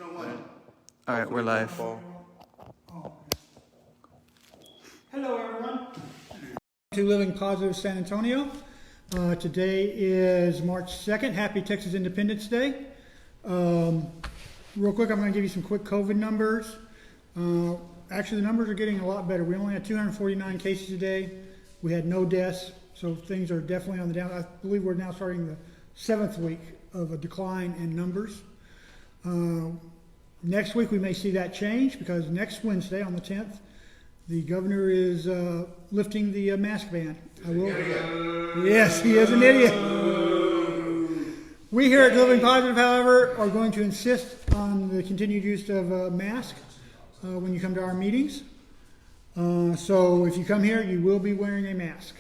All right, we're live. Hello, everyone. To Living Positive San Antonio. Today is March 2nd. Happy Texas Independence Day. Real quick, I'm going to give you some quick COVID numbers. Actually, the numbers are getting a lot better. We only had 249 cases today. We had no deaths, so things are definitely on the down. I believe we're now starting the 7th week of a decline in numbers. Next week we may see that change because next Wednesday on the 10th, the governor is lifting the mask ban. Yes, he is an idiot. We here at Living Positive, however, are going to insist on the continued use of a mask when you come to our meetings. So if you come here, you will be wearing a mask.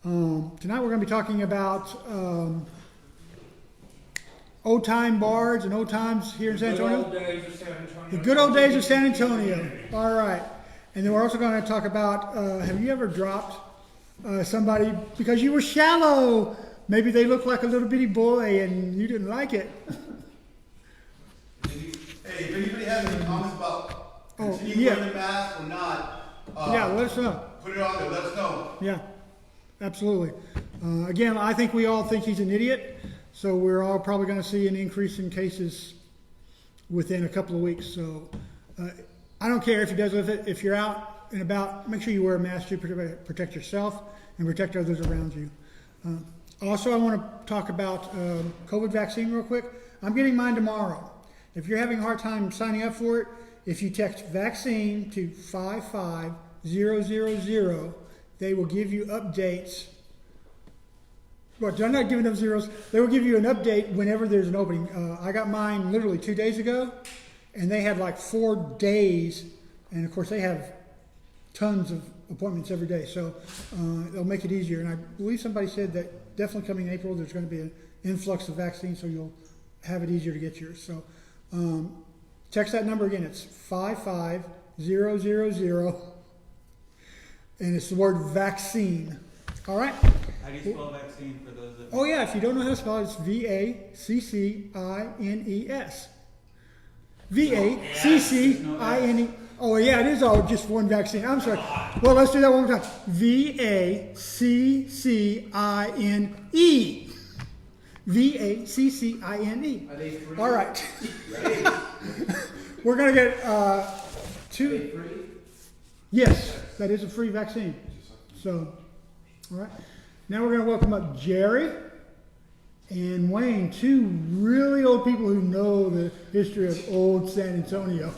Tonight we're going to be talking about old time bars and old times here in San Antonio. The good old days of San Antonio. All right. And then we're also going to talk about, have you ever dropped somebody because you were shallow? Maybe they looked like a little bitty boy and you didn't like it. Hey, if anybody has any comments about wearing the mask or not, yeah, let us know. Put it on there, let us know. Yeah, absolutely. Again, I think we all think he's an idiot. So we're all probably going to see an increase in cases within a couple of weeks. So I don't care if he does with it. If you're out and about, make sure you wear a mask to protect yourself and protect others around you. Also, I want to talk about COVID vaccine real quick. I'm getting mine tomorrow. If you're having a hard time signing up for it, if you text vaccine to 55000, they will give you updates. Well, they're not giving them zeros. They will give you an update whenever there's an opening. I got mine literally 2 days ago, and they had like 4 days. And of course, they have tons of appointments every day, so they'll make it easier. And I believe somebody said that definitely coming April, there's going to be an influx of vaccines, so you'll have it easier to get yours. So text that number again. It's 55000, and it's the word vaccine. All right. How do you spell vaccine for those that... Oh yeah, if you don't know how to spell it, it's VACCINES. VACCINE. Oh yeah, it is all just one vaccine. I'm sorry. Well, let's do that one more time. VACCINE. VACCINE. Are they free? All right. We're going to get two. Are they free? Yes, that is a free vaccine. So, all right. Now we're going to welcome up Jerry and Wayne, two really old people who know the history of old San Antonio.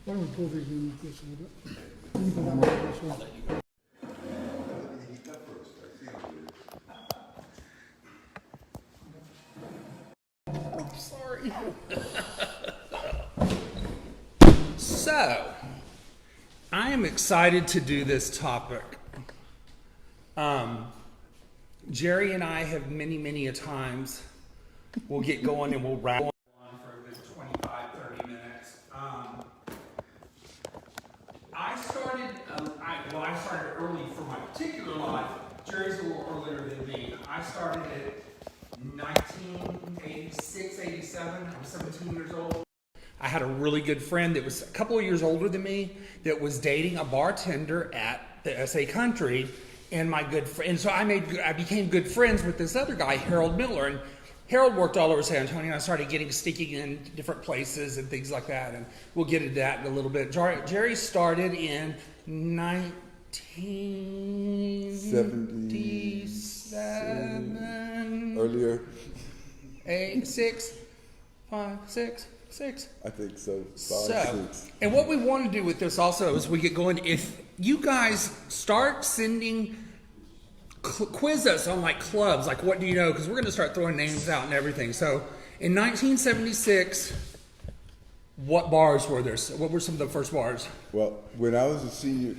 Why don't we pull these in like this a little bit? You can pull that one this way. I'm sorry. So, I am excited to do this topic. Jerry and I have many a times, we'll get going and we'll rattle on for a good 25, 30 minutes. I started early for my particular life. Jerry's a little earlier than me. I started at 1986, 87. I'm 17 years old. I had a really good friend that was a couple of years older than me that was dating a bartender at the SA Country, and my good friend. So I became good friends with this other guy, Harold Miller, and Harold worked all over San Antonio. And I started getting sticky in different places and things like that, and we'll get into that in a little bit. Jerry started in 1977. Earlier. 8, 6, 5, 6. I think so. 5, 6. And what we want to do with this also is we get going, if you guys start sending quiz us on like clubs, like what do you know, because we're going to start throwing names out and everything. So in 1976, What bars were there? What were some of the first bars? Well, when I was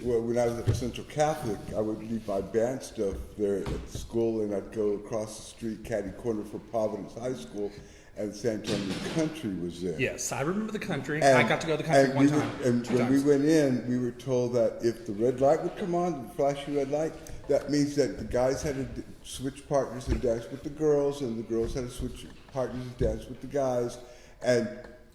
when I was at Central Catholic, I would leave my band stuff there at school, and I'd go across the street, caddy corner for Providence High School, and San Antonio Country was there. Yes, I remember the country. And, I got to go to the country one time. And two when times. we went in, we were told that if the red light would come on, the flashy red light, that means that the guys had to switch partners and dance with the girls, and the girls had to switch partners and dance with the guys, and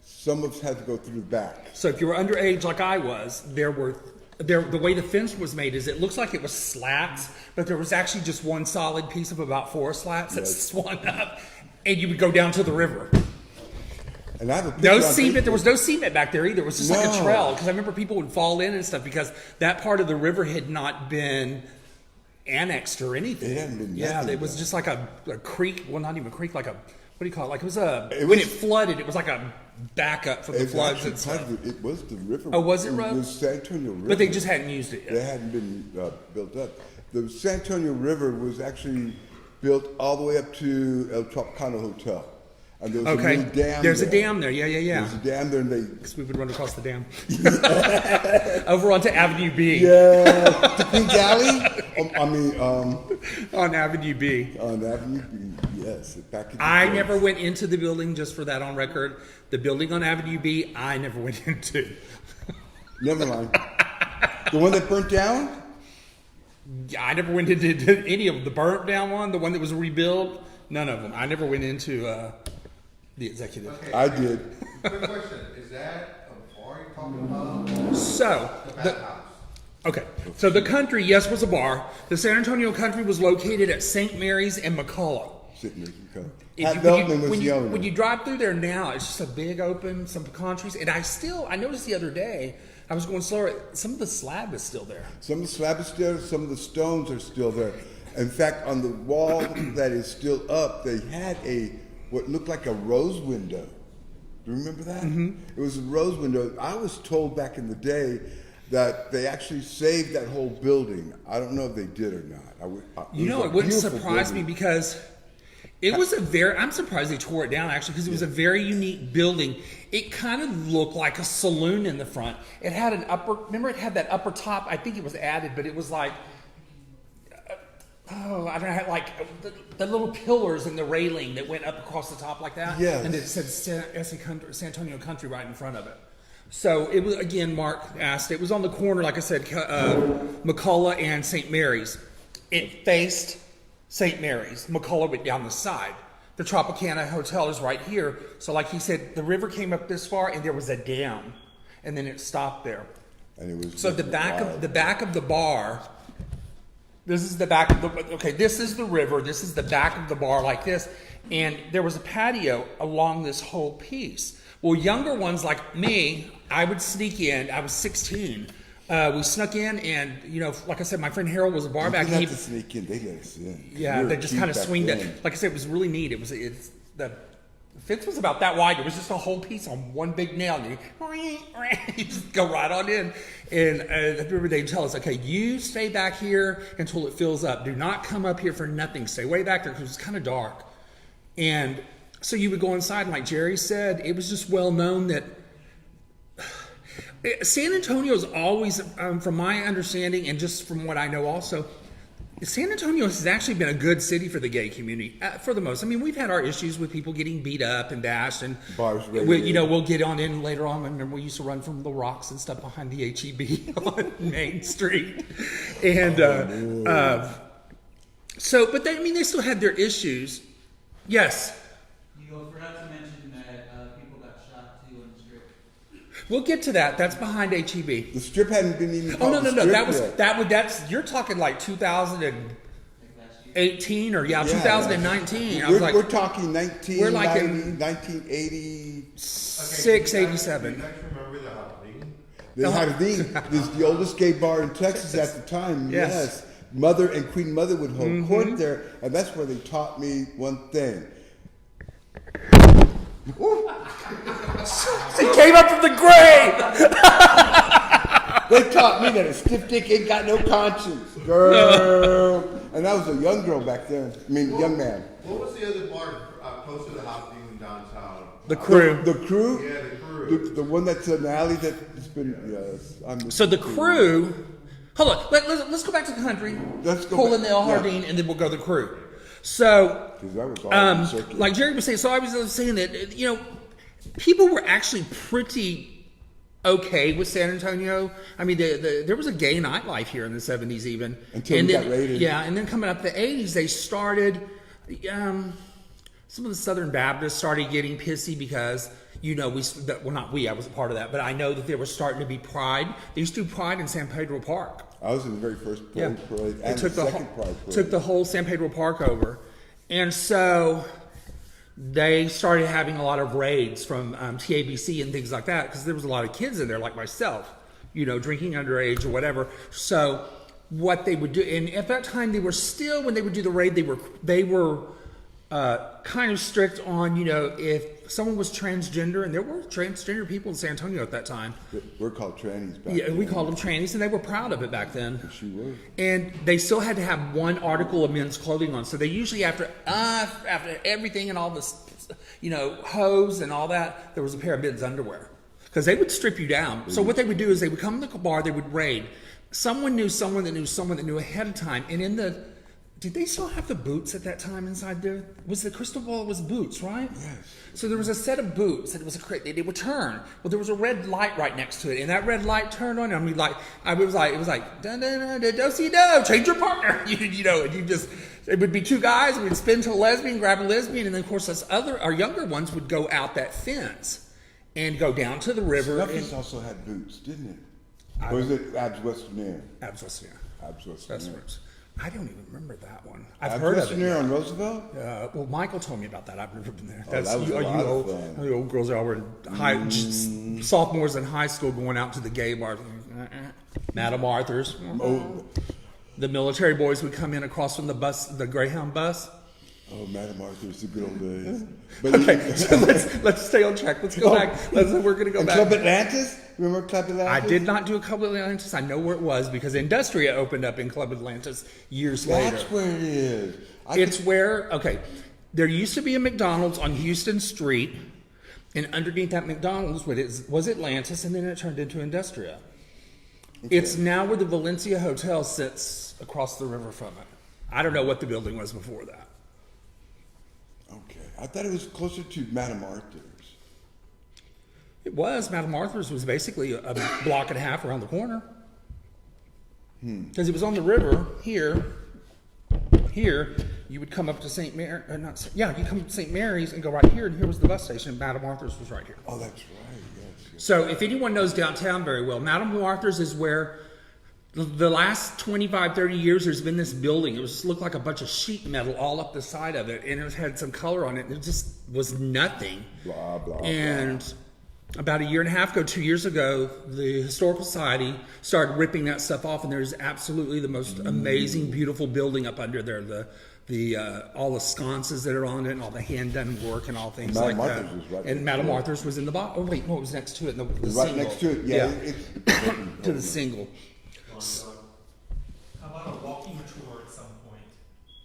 some of us had to go through the back. So if you were underage like I was, the way the fence was made is it looks like it was slats, but there was actually just one solid piece of about 4 slats that swung up, and you would go down to the river. And I have a picture No on cement. Facebook. There was no cement back there either. It was just like a No. trail, because I remember people would fall in and stuff because that part of the river had not been annexed or anything. It hadn't been Yeah, nothing it was done. just like a creek. Well, not even a creek, like a, what do you call it? Like it was was- when it flooded, it was like a backup from the It's floods actually and stuff. part of it was the river. Oh, was it, It Rob? was San Antonio River. But they just hadn't used it They yet. hadn't been built up. The San Antonio River was actually built all the way up to El Tropicana Hotel. And there was a Okay. new dam There's there. a dam there. Yeah. There's a dam there, and they... Because we would run across the dam. Over onto Avenue B. Yeah, the Queen's Alley? On Avenue B. On Avenue B, yes. Back in the I days. never went into the building, just for that on record. The building on Avenue B, I never went into. Never mind. The one that burnt down? I never went into any of them. The burnt down one, the one that was rebuilt, none of them. I never went into the executive. Okay. I did. Quick question, is that a bar you're talking about? So, The the, bathhouse? okay. So the country, yes, was a bar. The San Antonio Country was located at St. Mary's and McCullough. Sitting there. Okay. If Pat you- Beltman was when the you, owner. when you drive through there now, it's just a big open, some pecan trees. And I noticed the other day, I was going slower, some of the slab is still there. Some of the slab is still, some of the stones are still there. In fact, on the wall that is still up, they had what looked like a rose window. Do you remember that? Mm-hmm. It was a rose window. I was told back in the day that they actually saved that whole building. I don't know if they did or not. You know, it wouldn't surprise me because it was I'm surprised they tore it down actually, because it was a very unique building. It kind of looked like a saloon in the front. It had remember it had that upper top, I think it was added, but it was like, I don't know, had like the little pillars and the railing that went up across the top like that. Yes. And it said San Antonio Country right in front of it. So it was, again, Mark asked, it was on the corner, like I said, McCullough and St. Mary's. It faced St. Mary's. McCullough went down the side. The Tropicana Hotel is right here. So like he said, the river came up this far and there was a dam. And then it stopped there. And it was So the back of the bar, this is the back of the, okay, this is the river, this is the back of the bar like this, and there was a patio along this whole piece. Well, younger ones like me, I would sneak in, I was 16, we snuck in, and, you know, like I said, my friend Harold was a bar You back. didn't have to sneak in. They let us in. Yeah, We were they just cute kind of back swinged then. it. Like I said, it was really neat. The fence was about that wide. It was just a whole piece on one big nail. And you just go right on in. And I remember they'd tell us, okay, you stay back here until it fills up. Do not come up here for nothing. Stay way back there because it was kind of dark. And so you would go inside, and like Jerry said, it was just well known that San Antonio is always, from my understanding and just from what I know also, San Antonio has actually been a good city for the gay community, for the most. I mean, we've had our issues with people getting beat up and bashed, and Bars we'll get on in later on. I remember we used to run from the rocks and stuff behind the HEB on Main Street, and but they still had their issues. Yes, You forgot to mention that people got shot too on the strip. we'll get to that. That's behind HEB. The strip hadn't been even Oh called no! the strip yet. That's you're talking like 2018 or 2019. I was We're, like we're talking 1990, we're like in 1980. 687. Do you guys remember the Halloween? The Jardín is the oldest gay bar in Texas at the time. Yes. Yes. Mother and Queen Mother would hold court there, and that's where they taught me one thing. He came up from the grave. They taught me that a stiff dick ain't got no conscience, girl. And I was a young girl back then. I mean, young man. What was the other bar close to the Halloween downtown? The Crew. The Crew? Yeah, the Crew. The one that's an alley that's been, yes. So the crew, hold on, let's go back to the country. Let's go pull back, in the El yeah. Jardín, and then we'll go to the crew. So, 'Cause that was all circular. like Jerry was saying, so I was saying that, you know, people were actually pretty okay with San Antonio. I mean, there was a gay nightlife here in the 70s even. Until and we then, got raided. Yeah, and then coming up the 80s, they started, some of the Southern Baptists started getting pissy because, you know, I was a part of that, but I know that there was starting to be pride. They used to do pride in San Pedro Park. I was in the very first Yeah. parade It and took the the second pride parade. took the whole San Pedro Park over, and so they started having a lot of raids from TABC and things like that because there was a lot of kids in there, like myself, you know, drinking underage or whatever. So what they would do, and at that time they were still, when they would do the raid, they were kind of strict on, you know, if someone was transgender, and there were transgender people in San Antonio at that time. We're called trannies back Yeah, then. we called them trannies, and they were proud of it back then. She was. And they still had to have one article of men's clothing on. So they usually, after everything and all this, you know, hose and all that, there was a pair of men's underwear. Because they would strip you down. So what they would do is they would come to the bar, they would raid. Someone knew someone that knew someone that knew ahead of time. And in the, did they still have the boots at that time inside there? Was the crystal ball was boots, right? Yes. So there was a set of boots, and it was a crate. They would turn. Well, there was a red light right next to it, and that red light turned on. And it was like, da da da da do si do, change your partner. You know, and you just, it would be two guys, and we'd spin to a lesbian, grab a lesbian, and then of course our younger ones would go out that fence and go down to the river. Snuffy's also had boots, didn't it? Or was it Abs Western Air? Abs Western Air. Abs Western That's Air. right. I don't even remember that one. I've Abs heard Western of it. Air on Roosevelt? Well, Michael told me about that. I've never been there. That was a lot of fun. You old girls are in sophomores in high school going out to the gay bars. Madam Arthur's. Oh, The military boys would come in across from the bus, the Greyhound bus. oh, Madam Arthur's the good old days. Okay, so let's stay on track. Let's go back. We're going to go and back. Club Atlantis? Remember Club Atlantis? I did not do a Club Atlantis. I know where it was because Industria opened up in Club Atlantis years later. That's where it is. It's where, okay, there used to be a McDonald's on Houston Street, and underneath that McDonald's was Atlantis, and then it turned into Industria. Okay. It's now where the Valencia Hotel sits across the river from it. I don't know what the building was before that. Okay. I thought it was closer to Madam Arthur's. It was. Madam Arthur's was basically a block and a half around the corner. Because it was on the river here. Here, you would come up to St. Mary, you come to St. Mary's and go right here, and here was the bus station, and Madam Arthur's was right here. Oh, that's right. Yes. So if anyone knows downtown very well, Madam Arthur's is where the last 25, 30 years there's been this building. It just looked like a bunch of sheet metal all up the side of it, and it had some color on it, and it just was nothing. Blah, blah, And about a year and a half ago, 2 years ago, the Historical Society started ripping that stuff off, and there's absolutely the most amazing, beautiful building up under there. All the sconces that are on it, and all the hand-done work, and all things Madam like Arthur's that. was right And next Madam to it. Arthur's was in the bottom. Oh wait, no, it was next to it. The Right single. next to it. Yeah. to the single. How about a walking tour at some point?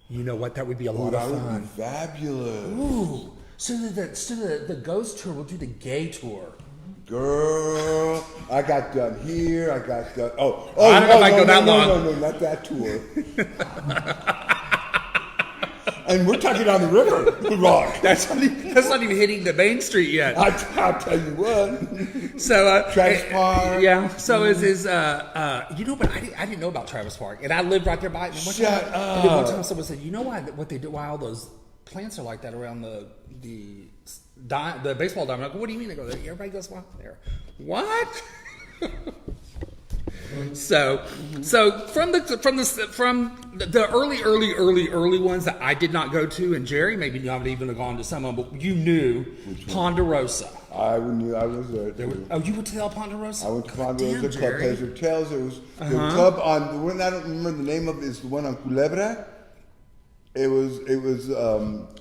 You know what? That would be a Oh, lot that of would fun. be fabulous. Ooh. So the ghost tour, we'll do the gay tour. Girl, I got done here. I got done. Oh, I don't know if I go that no, long. No, not that tour. And we're talking on the river, Rock. That's not even hitting the main street yet. I'll tell you what. So Travis Park. Yeah. So you know, but I didn't know about Travis Park, and I lived right there by it. And one Shut time, and then one up. time someone said, "You know why all those plants are like that around the baseball diamond?" I go, "What do you mean?" I go, "Everybody goes there." What? So from the early ones that I did not go to, and Jerry maybe not even have gone to some of them, but you knew Ponderosa. I knew I was there. Too. Oh, you would tell Ponderosa? I went to God Ponderosa damn, Club Jerry. Pleasure Tales. It was the club on the one I don't remember the name of. Is the one on Culebra. It was.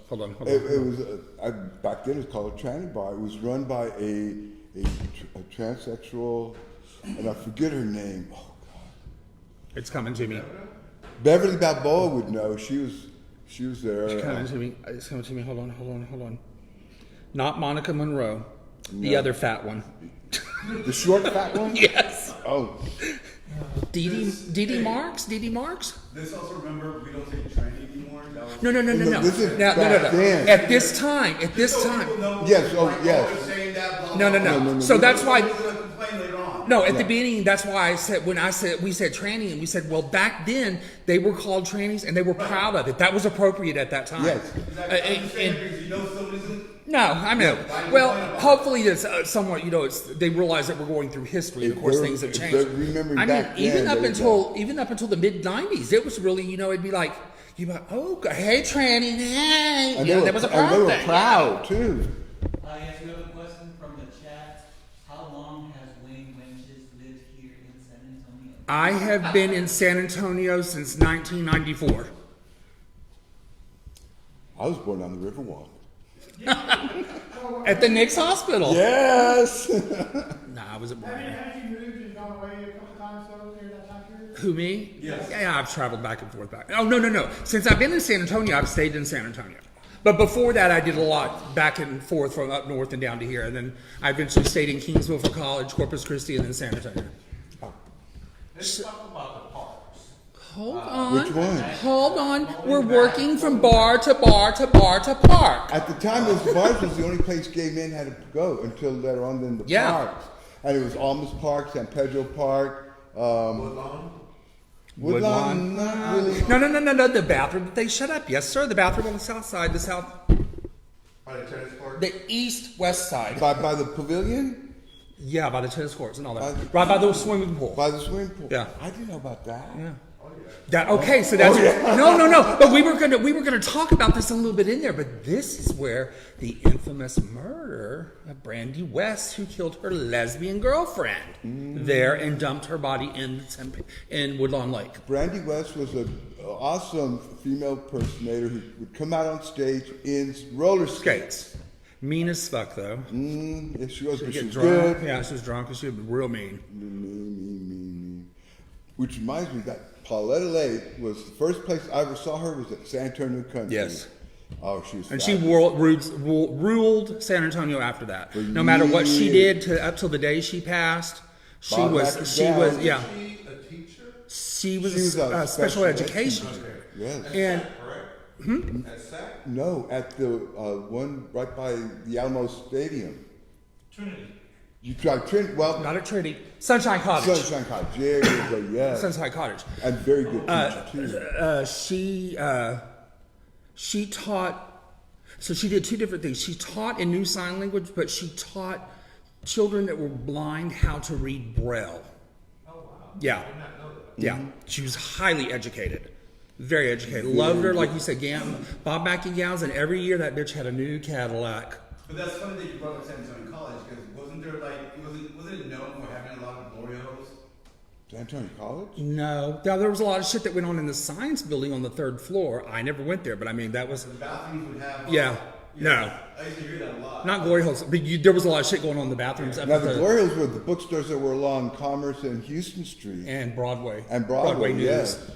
Hold on. It was back then. It was called a tranny bar. It was run by a transsexual, and I forget her name. Oh God. It's coming to me. Beverly Balboa would know. She was there. It's coming to me. It's coming to me. Hold on. Not Monica Monroe. The other fat one. The short fat one? Yes. Oh. DD Marks? DD Marks? This also, remember, we don't take tranny anymore. That was- No. No, this is No. back then. At this time. Just so people know, Yes, oh, like, yes. they're saying that, blah, No. blah, blah. So that's why. People are gonna complain later on. No, at the beginning, that's why we said tranny, and we said, well, back then they were called trannies, and they were proud of it. That was appropriate at that time. Yes. Exactly. I'm just saying, because you know somebody's No, I know. Well, hopefully it's somewhat. They realize that we're going through history, and of course things have changed. Remembering I mean, back even then, up until the mid '90s, it was really, it'd be like, oh, hey, tranny, hey, And that was a proud they were thing. proud too. Yes, we have a question from the chat. How long has Wayne Wenches lived here in San Antonio? I have been in San Antonio since 1994. I was born on the Riverwalk. At the Nix Hospital. Yes. Nah, I wasn't born there. Have you moved and gone away a couple times though during that time period? Who, me? Yes. Yeah, I've traveled back and forth back. Oh, no. Since I've been in San Antonio, I've stayed in San Antonio. But before that, I did a lot back and forth from up north and down to here. And then I eventually stayed in Kingsville for college, Corpus Christi, and then San Antonio. Let's talk about the parks. Hold on. Which one? Hold on. We're working from bar to bar to bar to park. At the time, those bars was the only place gay men had to go until later on in the Yeah. parks. And it was Almas Park, San Pedro Park, Woodlawn, not really. No. The bathroom. They shut up. Yes, sir. The bathroom on the south side, By the tennis court. the east-west side. By the pavilion? Yeah, by the tennis courts and all that. By- Right by the swimming pool. By the swimming pool? Yeah. I didn't know about that. Yeah. Okay, so that's no. But we were gonna talk about this a little bit in there. But this is where the infamous murder of Brandy West, who killed her lesbian girlfriend there and dumped her body in Woodlawn Lake. Brandy West was an awesome female impersonator who would come out on stage in roller skates. Mean as fuck though. If she was, She'd she get was drunk. good. Yeah, she was drunk and she was real mean. Mean. Which reminds me that Pauletta Lake was the first place I ever saw her was at San Antonio Country. Yes. Oh, she was. And she fabulous. ruled San Antonio after that. No matter what she did up till the day she passed, she Bob was Is she Is she a teacher? She was She was a a special special education. teacher. Yes. And Correct? At SAC? No, at the one right by the Alamo Stadium. Trinity. You tried Trent. Well, not at Trinity, Sunshine Cottage. Sunshine Cottage. There you go. Yes. Sunshine Cottage. And very good teacher too. She taught. So she did two different things. She taught in New Sign Language, but she taught children that were blind how to read Braille. Oh, wow. Yeah. I did not know that. Yeah, she was highly educated, very educated. Loved her, like you said, Bob Mackie gowns, and every year that bitch had a new Cadillac. But that's funny that you brought up San Antonio College, because wasn't it known for having a lot of glory holes? San Antonio College. No, there was a lot of shit that went on in the science building on the third floor. I never went there, but I mean that was The bathrooms would have. yeah. No, I used to hear that a lot. not glory holes, but there was a lot of shit going on in the bathrooms up Now at the Glory Hills were the bookstores that were along Commerce and Houston Street and Broadway and Broadway. News. Yes.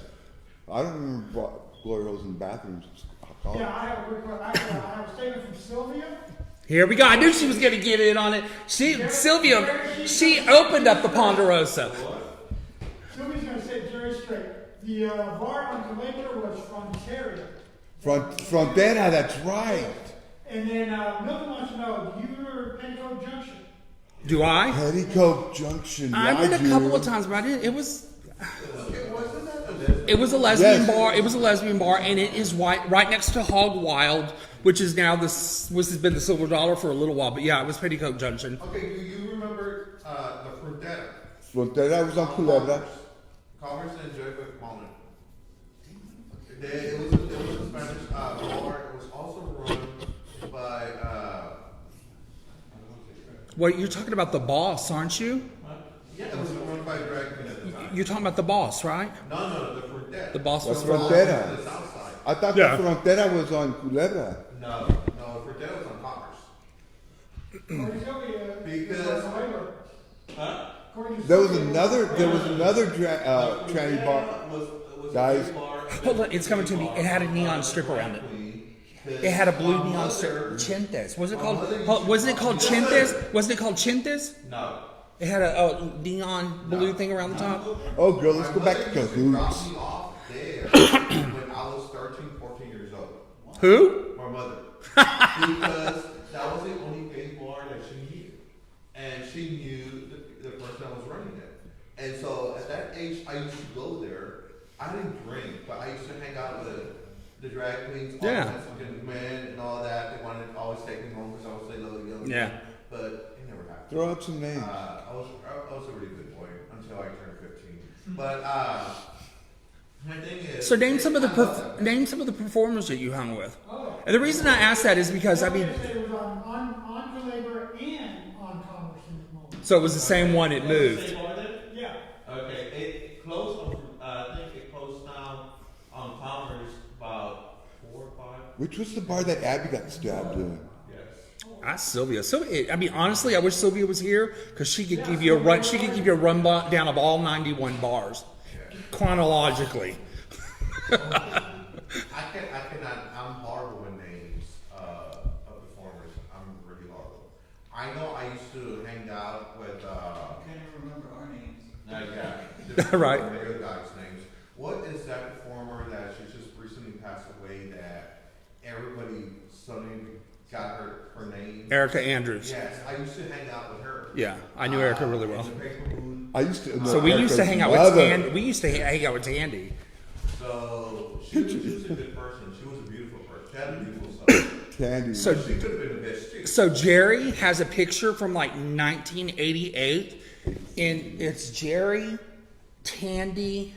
I don't remember Glory Hills in bathrooms. College. Yeah, I have a quick one. I have a statement from Sylvia. Here we go. I knew she was going to get in on it. Sylvia, she opened up the Ponderosa. Sylvia's going to say it very straight. The bar on Caligula was Fronteria. Frontera, that's right. And then Milton wants to know, do you remember Petticoat Junction? Do I? Petticoat Junction. I went a do. couple of times, but I didn't. It was a lesbian Yes. bar. It was a lesbian bar, and it is right next to Hog Wild, which is now which has been the Silver Dollar for a little while. But yeah, it was Petticoat Junction. Okay, do you remember the Frontera? Frontera was on Culebra. Commerce and Joy McMullen. It was a Spanish bar. It was also run by. What you're talking about the boss, aren't you? Yeah, it was run by a drag queen at the time. You're talking about the boss, right? No, the Frontera. The boss was That's from. Frontera. On the south side. I thought Yeah. the Frontera was on Culebra. No, Frontera was on Commerce. According to Sylvia, Because- according to There was Sylvia, another tranny bar. Was Guys. a bar. Hold on, it's coming to me. It had a neon strip around it. It had a blue neon Chintes. Was it called? Wasn't it called Chintes? Wasn't it called Chintes? No. It had a neon blue thing around the top. Oh, girl, let's go back to Dropped cahoots. me off there when I was 13, 14 years old. Who? My mother. Because that was the only gay bar that she knew. And she knew the person that was running it. And so at that age, I used to go there. I didn't drink, but I used to hang out with the drag queens, all Yeah. the Mexican men and all that. They wanted to always take me home because I was a little young. Yeah. But it never happened. Throw out some names. I was a really good boy until I turned 15. But my thing is, So name some of I love that. name some of the performers that you hung with. Oh. And the reason I ask that is because I mean, It was on to labor and on commerce in the moment. so it was the same one. It moved. Yeah. Okay, it closed on, I think it closed down on Commerce about 4 or 5. Which was the bar that Abby got stabbed in? Yes. That's Sylvia. Sylvia. I mean, honestly, I wish Sylvia was here because she could give you a run. She could give you a down of all 91 bars chronologically. I'm horrible with names of performers. I'm really horrible. I know I used to hang out with, Can't even remember our names. Right. The other guys' names. What is that performer that she just recently passed away that everybody suddenly got her name? Erica Andrews. Yes, I used to hang out with her. Yeah, I knew Erica really well. In the paper booth. I used to. No, So we used to Erica's hang out with mother. Tandy. We used to hang out with Tandy. So she was a good person. She was a beautiful person. She had a beautiful soul. Tandy. So She could have been the best too. So Jerry has a picture from like 1988, and it's Jerry, Tandy,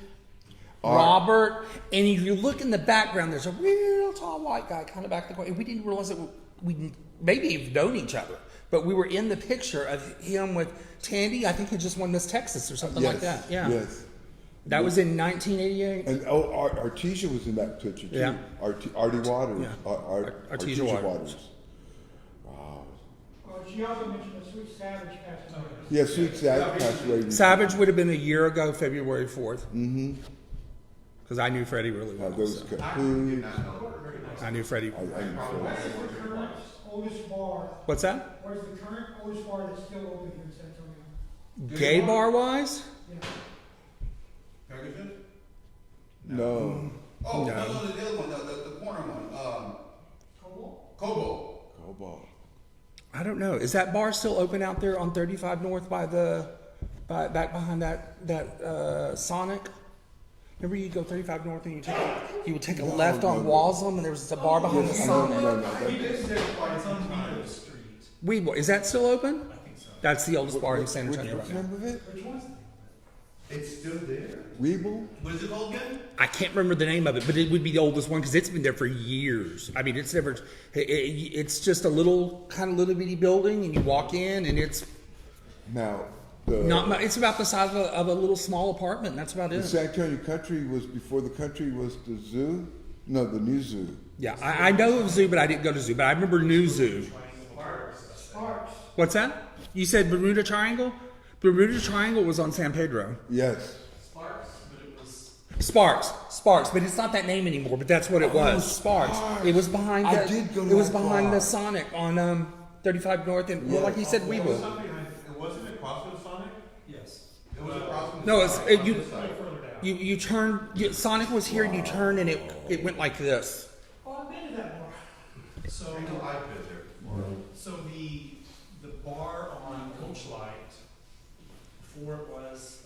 Robert, and if you look in the background, there's a real tall white guy kind of back in the corner. And we didn't realize that we maybe have known each other, but we were in the picture of him with Tandy. I think he just won Miss Texas or something like that. Yeah, Yes. that was in 1988. And Artesia was in that picture too. Yeah. Artie Waters. Yeah. Artesia Artesia Waters. Well, she also mentioned that Sweet Savage passed away. Yeah, Sweet Savage passed away. recently. Savage would have been a year ago, February 4th, Mm-hmm. because I knew Freddie really well. Those so. I did cahoots. not know her very much. I knew Freddie. I knew Freddie. Where's the current oldest bar? What's that? Where's the current oldest bar that's still open here in San Antonio? Gay bar wise? Yeah. Ferguson? No. Oh, No. no, the other one, the corner one. Cobalt? Kobo. Cobalt. I don't know. Is that bar still open out there on 35 North by back behind that Sonic? Remember you go 35 North and you would take a left on Walsham and there was a bar behind the Sonic. No. It's on Meadow Street. Weeble, is that still open? I think so. That's the oldest bar in San What's Antonio the right now. name of it? Which one's It's still there. Weeble? What is it called again? I can't remember the name of it, but it would be the oldest one because it's been there for years. I mean, it's never. It's just a little bitty building, and you walk in, and it's Now, the, not. It's about the size of a little small apartment. And that's about the it. San Antonio Country was before the country was the zoo? No, the new zoo. Yeah, I know of Zoo, but I didn't go to Zoo. But I remember New Zoo. Sparks? What's that? You said Bermuda Triangle? Bermuda Triangle was on San Pedro. Yes. Sparks, but it's not that name anymore. But that's what it was. Sparks. It was behind. I The, did go to It was that behind bar. the Sonic on 35 North, and well, like you said, Weeble. It wasn't across from Sonic. Yes. It was across from. No, it's Sonic on you. this side. Further down. You turn. Sonic was here, and you turn, and it went like this. Oh, I've been to that bar. So, I know I've been there before. so the bar on Coachlight, before it was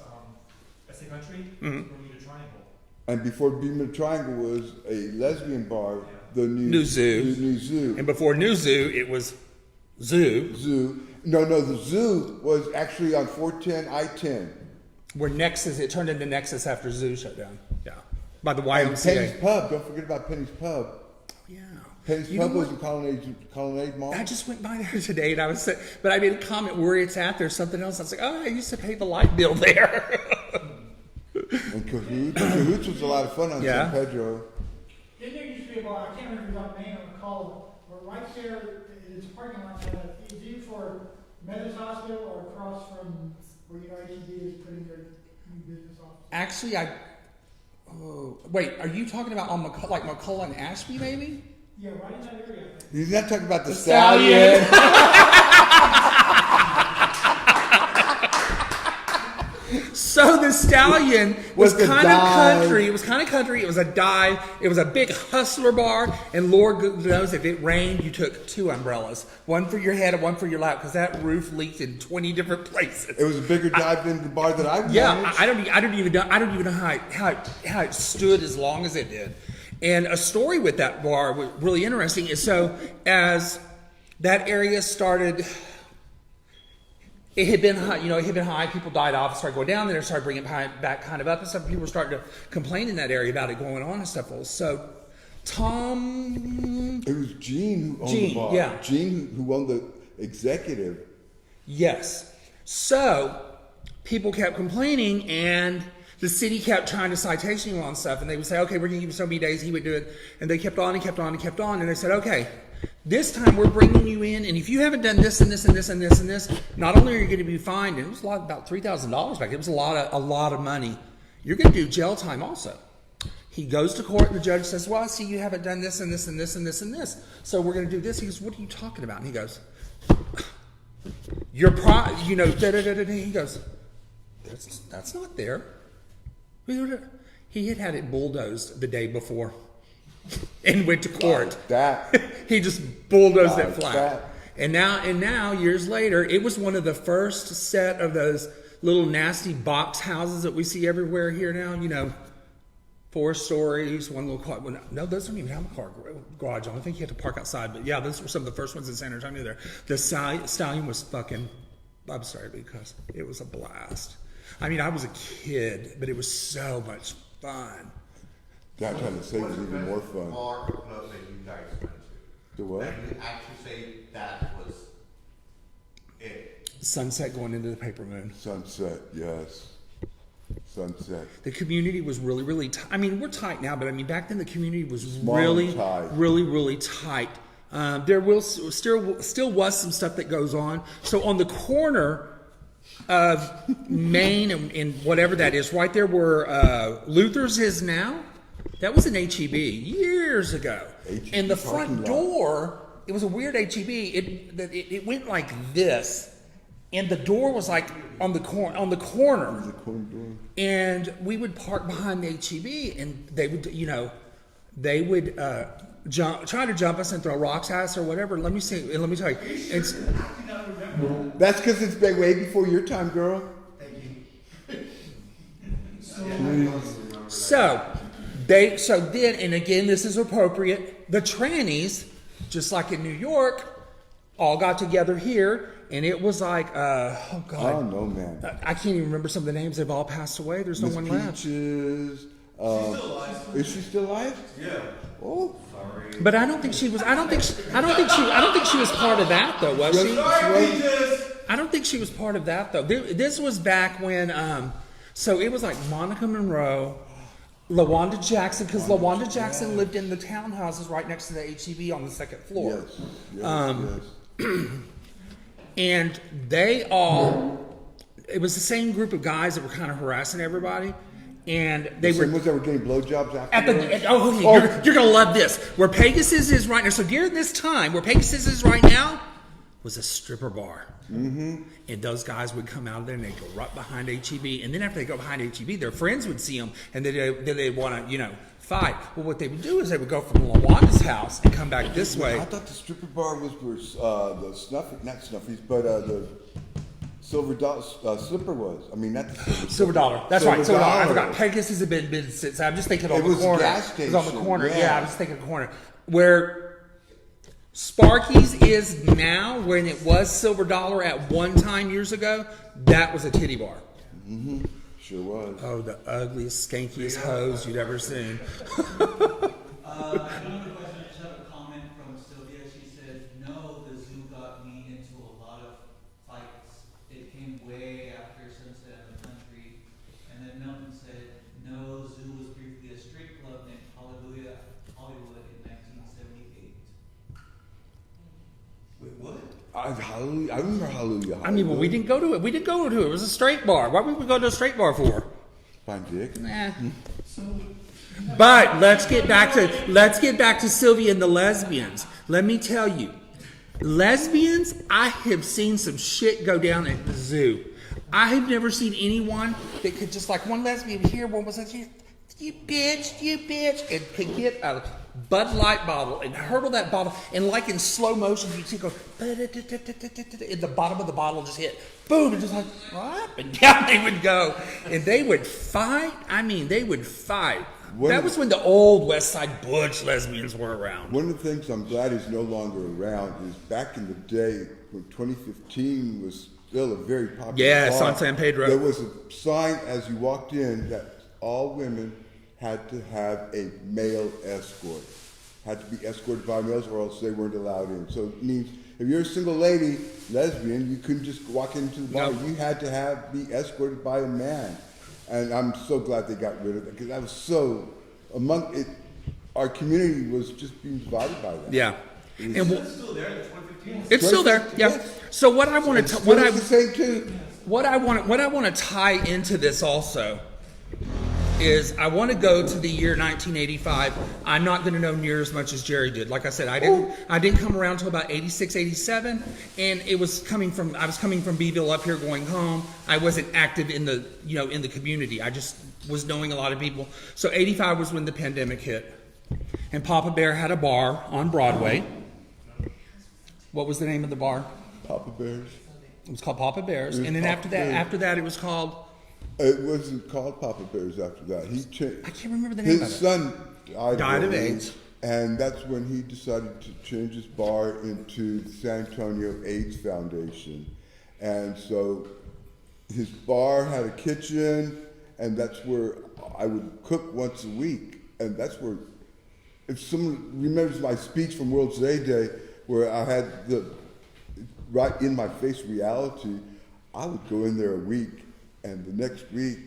SA Country, Mhm. Bermuda Triangle. And before Bermuda Triangle was a lesbian bar, Yeah. the New Zoo. New zoo. And before New Zoo, it was Zoo, Zoo. No, the zoo was actually on 410 I-10. where Nexus. It turned into Nexus after Zoo shut down. Yeah, by the And Penny's YMCA. Pub. Don't forget about Penny's Pub. Yeah. Penny's You know Pub was what? in Colonnade Mall. I just went by there today, and I was, but I made a comment where it's at. There's something else. I was like, oh, I used to pay the light bill there. And Cahoots. Cahoots was a lot of fun on Yeah. San Pedro. Didn't there used to be a bar, I can't remember the name of it called, but right there, it's a parking lot, it's either for Meadows Hospital or across from where UITD is putting their new business office. Actually, wait, are you talking about on like McCullough and Ashby, maybe? Yeah, right in that area. He's not talking about the stallion. So the stallion was Was a kind of dive. country. It was kind of country. It was a dive. It was a big hustler bar. And Lord knows if it rained, you took 2 umbrellas, one for your head and one for your lap, because that roof leaked in 20 different places. It was a bigger dive than the bar that I've Yeah, managed. I don't even know how it stood as long as it did. And a story with that bar was really interesting. Is so as that area started. It had been high, it had been high. People died off, started going down, then it started bringing it back kind of up, and some people were starting to complain in that area about it going on and stuff. So, Tom, It was Gene who owned Gene, the bar. yeah. Gene who owned the executive. yes. So, people kept complaining, and the city kept trying to citation him on stuff, and they would say, okay, we're going to give you so many days. He would do it, and they kept on and kept on and kept on, and they said, okay, this time we're bringing you in, and if you haven't done this and this and this and this and this, not only are you going to be fined, and it was about $3,000 back. It was a lot of money. You're going to do jail time also. He goes to court, and the judge says, well, I see you haven't done this and this and this and this and this, so we're going to do this. He goes, what are you talking about? And he goes, you're He goes, that's not there. He had it bulldozed the day before and went to court. That. He just bulldozed it Like flat. that. And now, years later, it was one of the first set of those little nasty box houses that we see everywhere here now. 4 stories, one little car. Well, no, those don't even have a car garage. I don't think you have to park outside. But yeah, those were some of the first ones in San Antonio there. The stallion was fucking, I'm sorry, because it was a blast. I mean, I was a kid, but it was so much fun. That trying to say it was What's the even more best fun. bar or club that you guys went to? The what? That you actually say that was it. Sunset going into the paper moon. Sunset, yes. Sunset. The community was really, really tight. I mean, we're tight now, but I mean, back then the community was Small and really, tight. really, really tight. There will still was some stuff that goes on. So on the corner of Main and whatever that is, right there where Luther's is now, that was an HEB years ago. HEB And the parking front lot. door, it was a weird HEB. It went like this, and the door was like on the corner. The corner door. And we would park behind the HEB, and they would try to jump us and throw rocks at us or whatever. Let me tell you, it's That's because it's been way before your time, girl. so then, and again, this is appropriate. The trannies, just like in New York, all got together here, and it was like, oh god, Oh no, man. I can't even remember some of the names. They've all passed away. There's no Miss one left. Peaches. Is she still alive? Yeah. Oh, Sorry. But I don't think she was. I don't think she was part of that though, was she? I don't think she was part of that though. This was back when. So it was like Monica Monroe, LaWanda Jackson, because LaWanda Jackson lived in the townhouses right next to the HEB on the second floor. yes. And they all, it was the same group of guys that were kind of harassing everybody. And they The were same ones that were getting blowjobs at after. you're gonna love this. Where Pegasus is right now. So during this time, where Pegasus is right now, was a stripper bar. Mm-hmm. And those guys would come out of there and they'd go right behind HEB. And then after they go behind HEB, their friends would see them and then they'd want to, fight. Well, what they would do is they would go from LaWanda's house and come back this way. I thought the stripper bar was where the not Snuffies, but the Silver Slipper was. I mean, not the Silver Dollar. That's Silver right. Silver Dollar. I Dollar. forgot. Pegasus had been since. I'm just thinking on It the was a corner. gas It was on the station, corner. yeah. Yeah, I was thinking the corner. Where Sparky's is now, when it was Silver Dollar at one time years ago, that was a titty bar. Mm-hmm. Sure was. Oh, the ugliest, skankiest hose you'd ever seen. Another question, I just have a comment from Sylvia. She said, no, the zoo got me into a lot of fights. It came way after Sunset in the Country. And then Milton said, no, zoo was briefly a strip club named Hollywood in 1978. Wait, what? I remember Hallelujah. I mean, well, we didn't go to it. It was a straight bar. What would we go to a straight bar for? Fine dick. Nah. So, But let's get back to Sylvia and the lesbians. Let me tell you, lesbians, I have seen some shit go down at the zoo. I have never seen anyone that could just like one lesbian here, one was like, you bitch, and could get a Bud Light bottle and hurtle that bottle, and like in slow motion, you see it go, and the bottom of the bottle just hit, boom, and just like, up and down they would go, and they would fight. I mean, they would fight. That was when the old West Side Butch lesbians were around. One of the things I'm glad is no longer around is back in the day when 2015 was still a very popular bar, on San Pedro. There was a sign as you walked in that all women had to have a male escort. Had to be escorted by males or else they weren't allowed in. So it means if you're a single lady, lesbian, you couldn't just walk into the bar. No. You had to be escorted by a man. And I'm so glad they got rid of it because I was so our community was just being divided by that. Yeah. And It's still there, the 2015. It's still there. Yeah. Yes. So what I want to what I was saying too. what I want to tie into this also is I want to go to the year 1985. I'm not going to know near as much as Jerry did. Like I said, I didn't come around till about 86, 87, and I was coming from Beeville up here going home. I wasn't active in the in the community. I just was knowing a lot of people. So 85 was when the pandemic hit, and Papa Bear had a bar on Broadway. What was the name of the bar? Papa Bears. It was called Papa Bears, and then Papa Bears. after that, it was called. It wasn't called Papa Bears after that. I can't remember the name of it. His son died of AIDS. And that's when he decided to change his bar into the San Antonio AIDS Foundation. And so his bar had a kitchen, and that's where I would cook once a week. And that's where, if someone remembers my speech from World Today Day, where I had the right in my face reality, I would go in there a week. And the next week,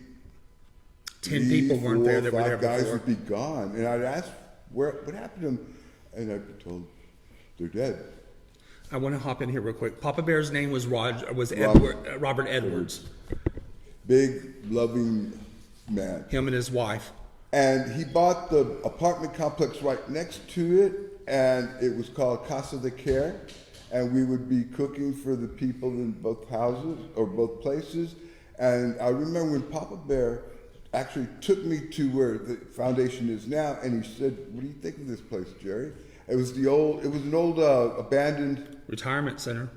10 people weren't there that were there 5 guys before. would be gone. And I'd ask, what happened to them? And I'd be told, they're dead. I want to hop in here real quick. Papa Bear's name was Robert Edwards. Big, loving man. Him and his wife. And he bought the apartment complex right next to it, and it was called Casa de Care. And we would be cooking for the people in both houses, or both places. And I remember when Papa Bear actually took me to where the foundation is now, and he said, "What do you think of this place, Jerry?" It was an old abandoned Retirement center.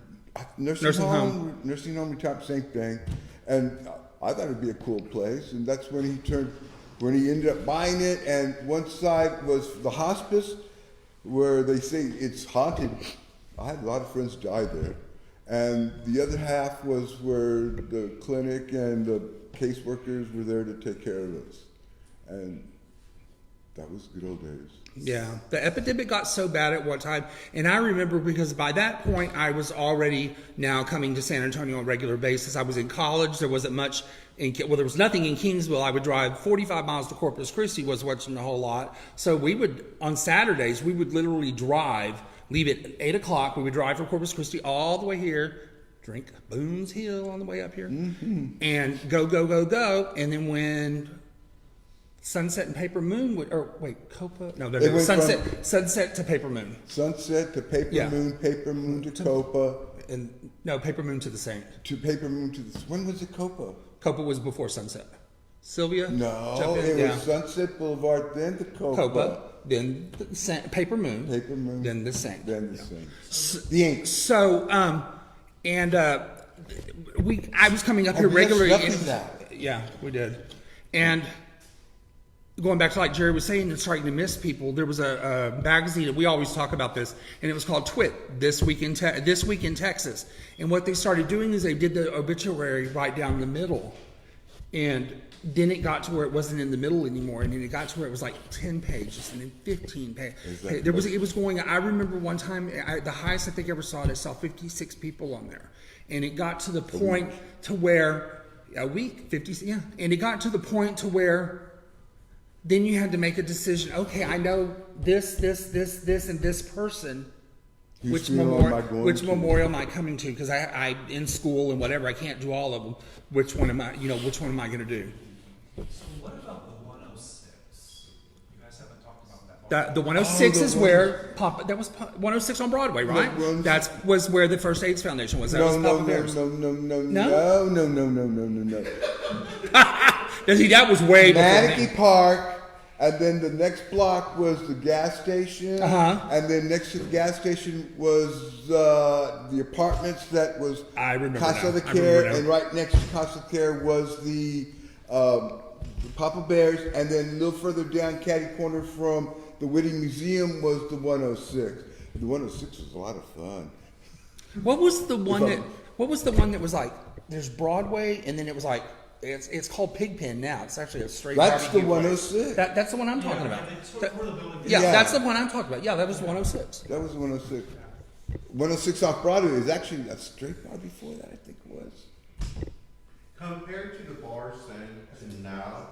nursing home, retirement, same thing. And I thought it'd be a cool place, and that's when he ended up buying it. And one side was the hospice, where they say it's haunted. I had a lot of friends die there. And the other half was where the clinic and the caseworkers were there to take care of us. And that was good old days. Yeah. The epidemic got so bad at one time. And I remember because by that point, I was already now coming to San Antonio on a regular basis. I was in college. There wasn't much. There was nothing in Kingsville. I would drive 45 miles to Corpus Christi, was watching a whole lot. So on Saturdays, we would literally leave at 8 o'clock. We would drive from Corpus Christi all the way here, drink Boone's Hill on the way up here, and go. And then when Sunset and Paper Moon Copa? No, Sunset to Paper Moon. Sunset to Paper Moon, Paper Moon to Copa. Paper Moon to the Saint. To Paper Moon to the... When was it Copa? Copa was before Sunset. Sylvia? No, it was Sunset Boulevard, then the Copa. Then the Paper Moon, then the Saint. The Ink. So, I was coming up here regularly. Yeah, we did. And going back to like Jerry was saying, and starting to miss people, there was a magazine that we always talk about this, and it was called Twit, This Week in Texas. And what they started doing is they did the obituary right down the middle. And then it got to where it wasn't in the middle anymore, and then it got to where it was like 10 pages and then 15 pages. Exactly. It was going. I remember one time, the highest I think I ever saw it, I saw 56 people on there, and it got to the point to where a week, 50, yeah, and it got to the point to where then you had to make a decision. Okay, I know this, and this person. Which memorial am I coming to? Because I in school and whatever, I can't do all of them. Which one am I going to do? So what about the 106? The 106 Oh, is the where 106 on Broadway, right? No, That was where the first AIDS Foundation was. That was No. Papa Bear's. No. See, that was way before Manatee me. Park, and then the next block was the gas station, Uh-huh. and then next to the gas station was the apartments that was I remember Casa now. de I Care, remember now. and right next to Casa de Care was the Papa Bear's, and then a little further down, catty corner from the Whitty Museum was the 106. The 106 was a lot of fun. What was the one If that? I'm- What was the one that was like? There's Broadway, and then it was like it's called Pigpen now. It's actually a straight. That's the barbecue place. 106. That's the one I'm talking about. Yeah, Yeah. that's the one I'm talking about. Yeah, that was 106. That was 106. 106 off Broadway is actually a straight bar before that, I think it was. Compared to the bars then to now,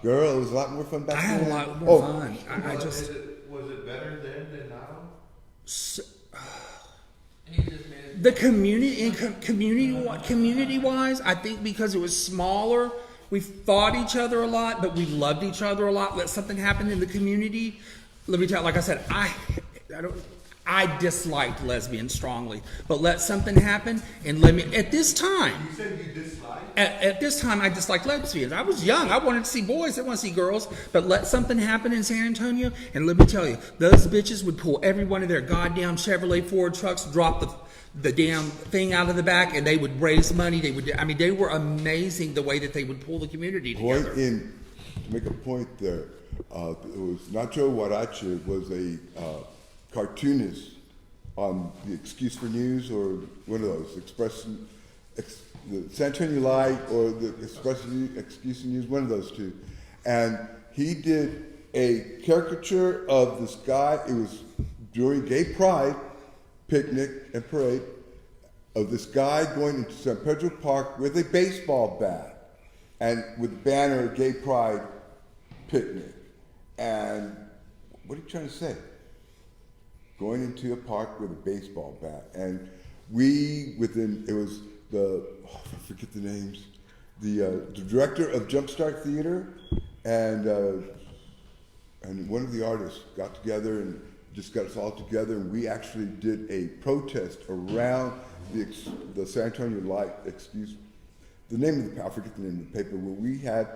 Girl, it was a lot more fun back I then. had a lot more Oh, fun. I just was it better then than now? the community wise, I think because it was smaller, we fought each other a lot, but we loved each other a lot. Let something happen in the community. Let me tell you, like I said, I disliked lesbians strongly, but let something happen and let me. At this time, You said you disliked? at this time, I disliked lesbians. I was young. I wanted to see boys. I didn't want to see girls. But let something happen in San Antonio, and let me tell you, those bitches would pull every one of their goddamn Chevrolet Ford trucks, drop the damn thing out of the back, and they would raise money. They were amazing the way that they would pull the community together. to make a point there, it was Nacho Huarache was a cartoonist on the Excuse for News or one of those, the San Antonio Light or the Excuse for News, one of those two. And he did a caricature of this guy, it was during Gay Pride picnic and parade, of this guy going into San Pedro Park with a baseball bat and with a banner, Gay Pride picnic. And what are you trying to say? Going into a park with a baseball bat. And I forget the names, the director of Jumpstart Theater and one of the artists got together and just got us all together, and we actually did a protest around the San Antonio Light, I forget the name of the paper, where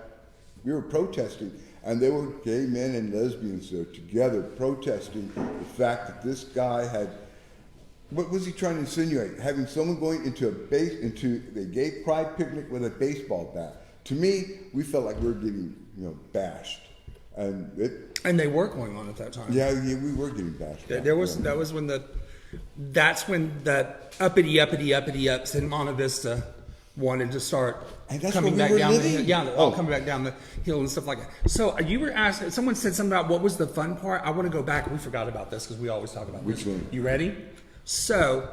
we were protesting, and there were gay men and lesbians there together protesting the fact that this guy had, what was he trying to insinuate? Having someone going into a gay pride picnic with a baseball bat. To me, we felt like we were getting, bashed. And they were going on at that time. yeah, we were getting bashed. That's when the uppity ups in Monte Vista wanted to start And that's coming where back we were down living? the hill. Yeah, they're all Oh. coming back down the hill and stuff like that. So you were asking, someone said something about what was the fun part. I want to go back. We forgot about this because we always talk about Which this. one? You ready? So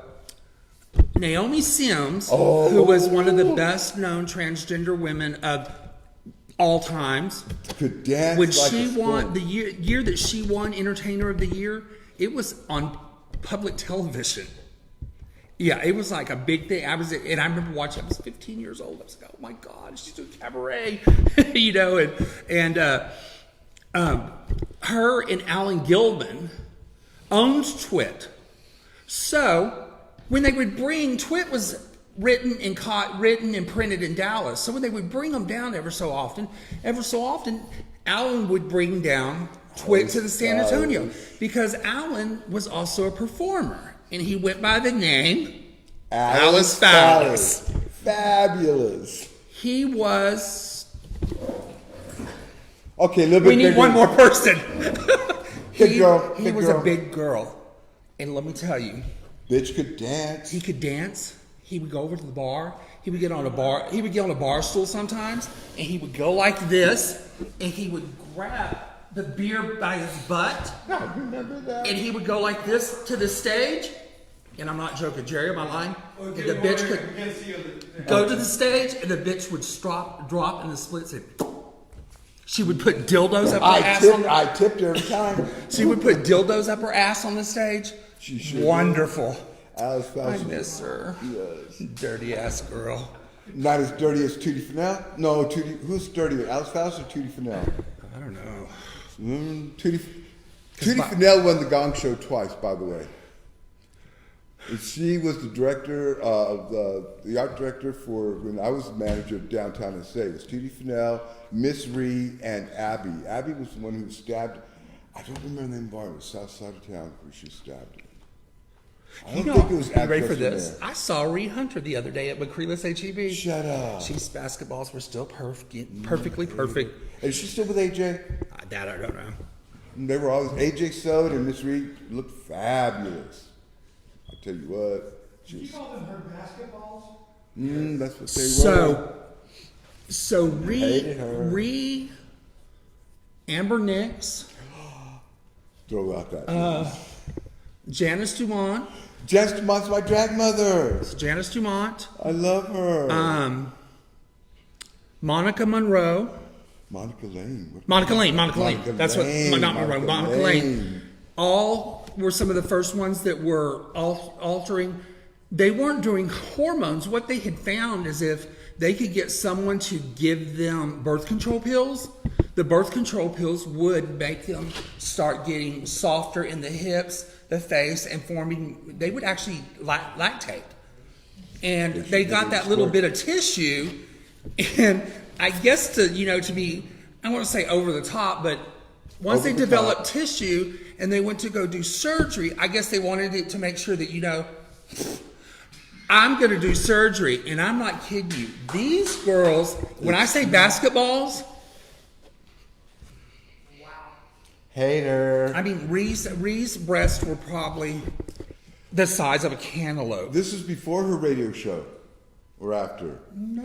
Naomi Sims, who was one of the best known transgender women of all times, Could dance when like she a won storm. the year that she won Entertainer of the Year, it was on public television. Yeah, it was like a big thing. I remember watching. I was 15 years old. I was like, oh my god, she's doing cabaret, and her and Alan Gilman owned Twit. So when they would bring Twit was written and printed in Dallas. So when they would bring them down ever so often, Alan would bring down Twit to the San Antonio because Alan was also a performer and he went by the name Alice Fowlis. Fabulous. He was. Okay, a little bit We need bigger. one more person. Big girl, He big was girl. a big girl, and let me tell you, Bitch could dance. he could dance. He would go over to the bar. He would get on a bar stool sometimes, and he would go like this, and he would grab the beer by his butt, I remember that. and he would go like this to the stage. And I'm not joking, Jerry, am I lying? And the bitch could go to the stage, and the bitch would drop in the splits. And she would put dildos up her ass on I tipped her every time. She would put dildos up her ass on the stage. She sure Wonderful. Alice I Fowlis. miss her. Yes. Dirty ass girl. Not as dirty as Tootie Fennell? No, who's dirtier, Alice Fowlis or Tootie Fennell? I don't know. Tootie Fennell won the Gong Show twice, by the way. And she was the director the art director for when I was the manager of Downtown SA. It was Tootie Fennell, Miss Ree, and Abby. Abby was the one who was stabbed. I don't remember the name of the bar. It was south side of town where she was stabbed. I don't think it was you ready for actress this? in there. I saw Ree Hunter the other day at McCreeless HEB. Shut up. She's basketballs were still perfectly perfect. Is she still with AJ? That I don't know. They were always AJ Sode and Miss Reed looked fabulous. I'll tell you what. Did you call them her basketballs? That's what they were. So Hated her. Ree, Amber Nix, Throw out that. Janice Dumont. Jess Dumont's my drag mother. Janice Dumont. I love her. Monica Monroe. Monica Lane. Monica Lane. That's Lane. what, not Monroe, Monica Lane. Lane. All were some of the first ones that were altering. They weren't doing hormones. What they had found is if they could get someone to give them birth control pills, the birth control pills would make them start getting softer in the hips, the face, and forming, they would actually lactate. And they got that little bit of tissue, and I guess to be, I don't want to say over the top, but once they developed tissue and they went to go do surgery, I guess they wanted it to make sure that, I'm going to do surgery. And I'm not kidding you. These girls, when I say basketballs, Hater. I mean, Ree's breasts were probably the size of a cantaloupe. This is before her radio show, or after? No,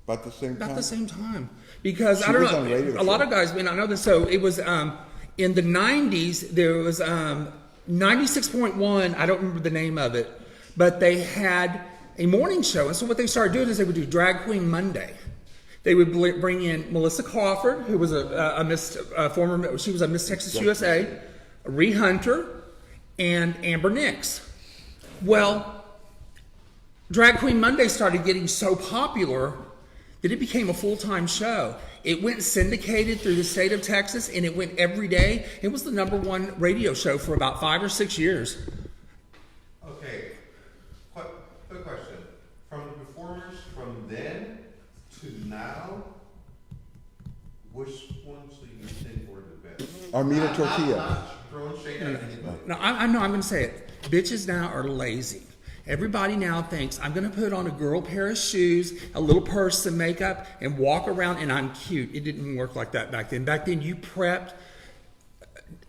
About the same time. about the same time. Because She I don't was on a radio know, a lot show. of guys may not know this. So it was in the 90s. There was 96.1. I don't remember the name of it, but they had a morning show. And so what they started doing is they would do Drag Queen Monday. They would bring in Melissa Crawford, who was a Miss she was a Miss Texas USA, Ree Hunter, and Amber Nix. Well, Drag Queen Monday started getting so popular that it became a full-time show. It went syndicated through the state of Texas, and it went every day. It was the #1 radio show for about 5 or 6 years. Okay, quick question. From the performers from then to now, which ones do you think were the best? Armida Tortilla. Not throwing shade at anybody. No, I know I'm going to say it. Bitches now are lazy. Everybody now thinks I'm going to put on a girl pair of shoes, a little purse, some makeup, and walk around and I'm cute. It didn't work like that back then. Back then you prepped.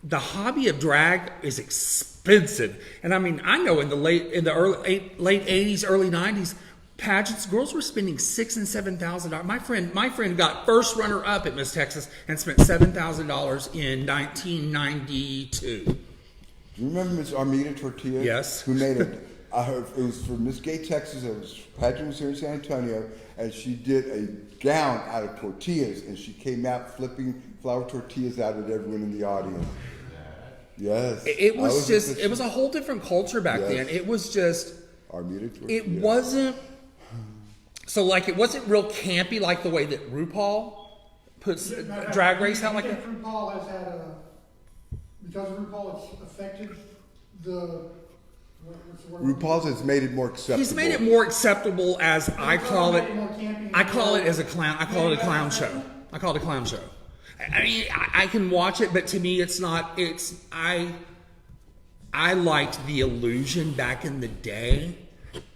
The hobby of drag is expensive. And I mean, I know in the late 80s, early 90s, pageants, girls were spending $6,000 and $7,000. My friend got first runner up at Miss Texas and spent $7,000 in 1992. Do you remember Miss Armida Tortilla? Yes. Who made it? It was for Miss Gay, Texas. It was pageant was here in San Antonio, and she did a gown out of tortillas, and she came out flipping flour tortillas out at everyone in the audience. Yes. It was just, it was a whole different culture back Yes. then. It was just, Armida Tortilla. it wasn't, so like it wasn't real campy like the way that RuPaul puts Drag Race out like I that. think RuPaul has had because RuPaul has affected the, what's the word? RuPaul's has made it more acceptable. He's made it more acceptable as I call it. More campy. I call it as a clown. I call it a clown show. I call it a clown show. I mean, I can watch it, but to me, it's not. It's I liked the illusion back in the day,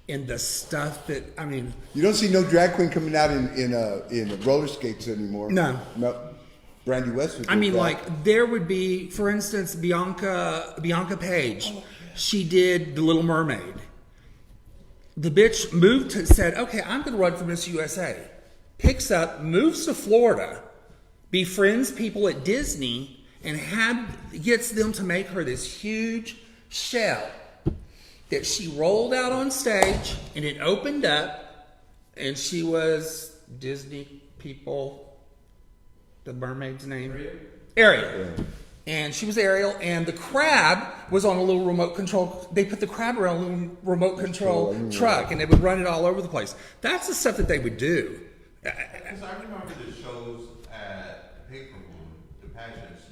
and the stuff that I mean. You don't see no drag queen coming out in roller skates anymore. No. Brandy West. I mean, like there would be, for instance, Bianca Page. She did The Little Mermaid. The bitch said, "Okay, I'm going to run for Miss USA." Picks up, moves to Florida, befriends people at Disney, and gets them to make her this huge shell that she rolled out on stage, and it opened up, and she was Disney people. The mermaid's name? Ariel. Yeah. And she was Ariel, and the crab was on a little remote control. They put the crab around a little remote control truck, and they would run it all over the place. That's the stuff that they would do. Because I remember the shows at Paper Moon, the pageants,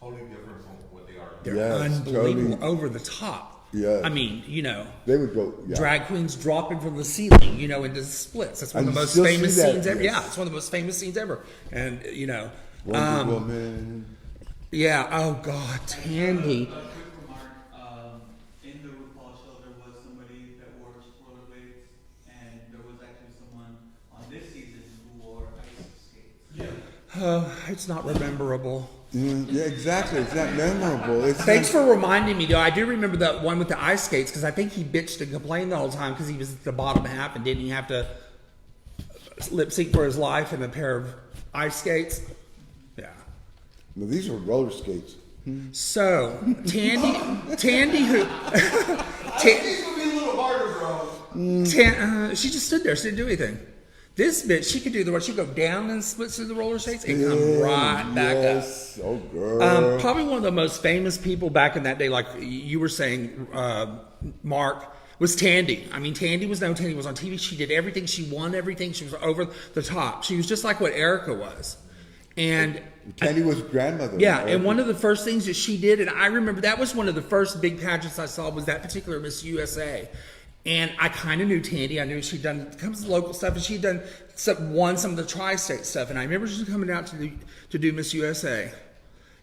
totally different from what they are. They're Yes, unbelievable, totally. over the top. Yes. I mean, you know, They would go. Yeah. drag queens dropping from the ceiling, you know, into splits. That's one of And the you most still see famous that, scenes ever. yes. Yeah, it's one of the most famous scenes ever. And you know, Wonder Woman. yeah. Oh God, Tandy. A quick remark, in the RuPaul show, there was somebody that wore rollerblades, and there was actually someone on this season who wore ice skates. Oh, it's not rememberable. Yeah, exactly. It's not memorable. It's Thanks for reminding me, though. I do remember that one with the ice skates because I think he bitched and complained the whole time because he was at the bottom half and didn't he have to lip sync for his life in a pair of ice skates. Yeah. No, these were roller skates. So Tandy who These would be a little harder, bro. she just stood there. She didn't do anything. This bitch, she could do the what? She go down and splits through the roller skates and come right back up. Yes. Oh, girl. Probably one of the most famous people back in that day, like you were saying, Marc, was Tandy. I mean, Tandy was known. Tandy was on TV. She did everything. She won everything. She was over the top. She was just like what Erica was. And Tandy was grandmother. yeah, and one of the first things that she did, and I remember that was one of the first big pageants I saw, was that particular Miss USA. And I kind of knew Tandy. I knew she'd done comes to local stuff, and she'd done won some of the tri-state stuff. And I remember she was coming out to do Miss USA.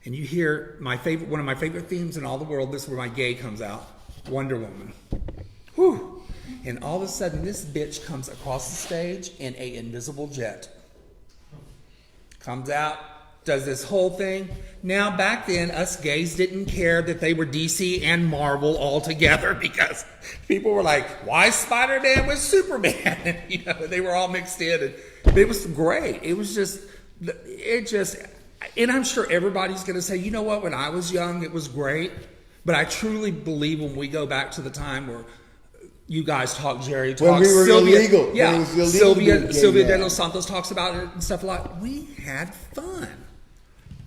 And you hear one of my favorite themes in all the world. This is where my gay comes out, Wonder Woman. Whew. And all of a sudden, this bitch comes across the stage in an invisible jet. Comes out, does this whole thing. Now, back then, us gays didn't care that they were DC and Marvel all together because people were like, why Spider-Man with Superman? And, you know, they were all mixed in. And it was great. It was and I'm sure everybody's going to say, you know what, when I was young, it was great. But I truly believe when we go back to the time where you guys talk, Jerry talks, When we were Sylvia, illegal. When yeah, it was illegal to be a gay Sylvia De man. Los Santos talks about it and stuff a lot. We had fun.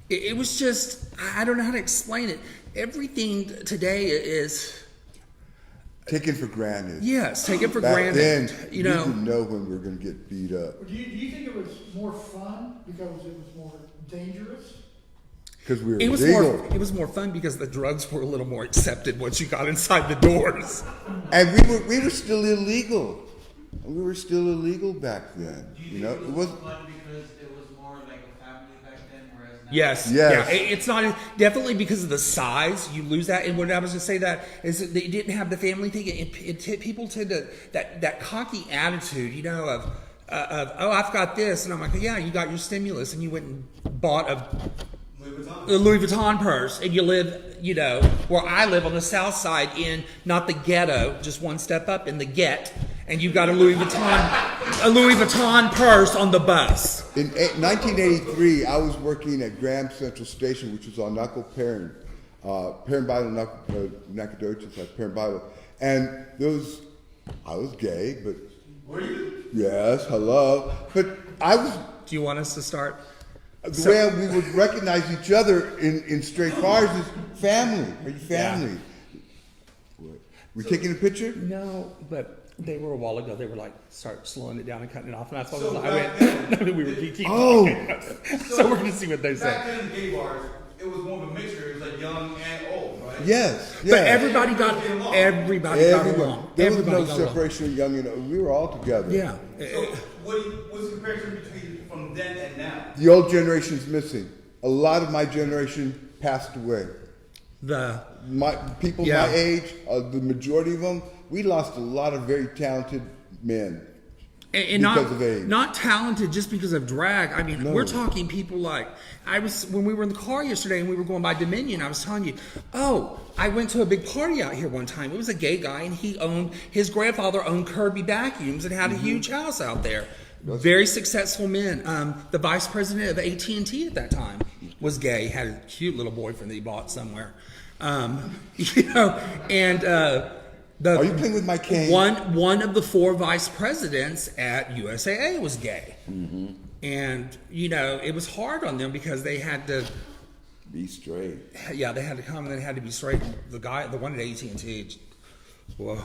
It was just, I don't know how to explain it. Everything today is Taken for granted. yes, take it for Back granted. then, you know, didn't know when we were going to get beat up Do you think it was more fun because it was more dangerous? because we were it was legal. more fun because the drugs were a little more accepted once you got inside the doors. And we were still illegal. We were still illegal back then. Do You you know, think it it was was fun because it was more like a family back then, whereas now? Yes. Yes. Yeah. It's not definitely because of the size. You lose that. And what I was going to say that is that they didn't have the family thing. People tend to that cocky attitude, you know, of oh, I've got this, and I'm like, yeah, you got your stimulus, and you went and bought a Louis Vuitton purse, and you live, you know, where I live on the south side in not the ghetto, just one step up in the get, and you got a Louis Vuitton purse on the bus. in 1983. I was working at Graham Central Station, which was on Perrin Byron, Nacogdoches, like Perrin Byron, and I was gay, but Were you? yes, hello, but I was. Do you want us to start? The way we would recognize each other in straight bars is family. Are you family? What? We taking a picture? No, but they were a while ago. They were like, start slowing it down and cutting it off, and that's why So I back went. We were keep Oh. talking. So we're gonna see what they say. Back then in gay bars, it was more of a mixture. It was like young and old, right? Yes. But yes. everybody got along. There was Everybody no got along. separation of young and old. We were all together. Yeah. So what's the comparison between from then and now? The old generation's missing. A lot of my generation passed away. My people Yeah. my age, the majority of them, we lost a lot of very talented men. And because of age. not talented just because of drag. I mean, No. we're talking people like when we were in the car yesterday and we were going by Dominion. I was telling you, I went to a big party out here one time. It was a gay guy, and his grandfather owned Kirby Vacuums and had a huge house out there. Very successful men. The vice president of AT&T at that time was gay. Had a cute little boyfriend that he bought somewhere. You know, and. Are you playing with my cane? One of the 4 vice presidents at USAA was gay, and you know it was hard on them because they had to Be straight. Yeah, they had to come and they had to be straight. The one at AT&T, whoa,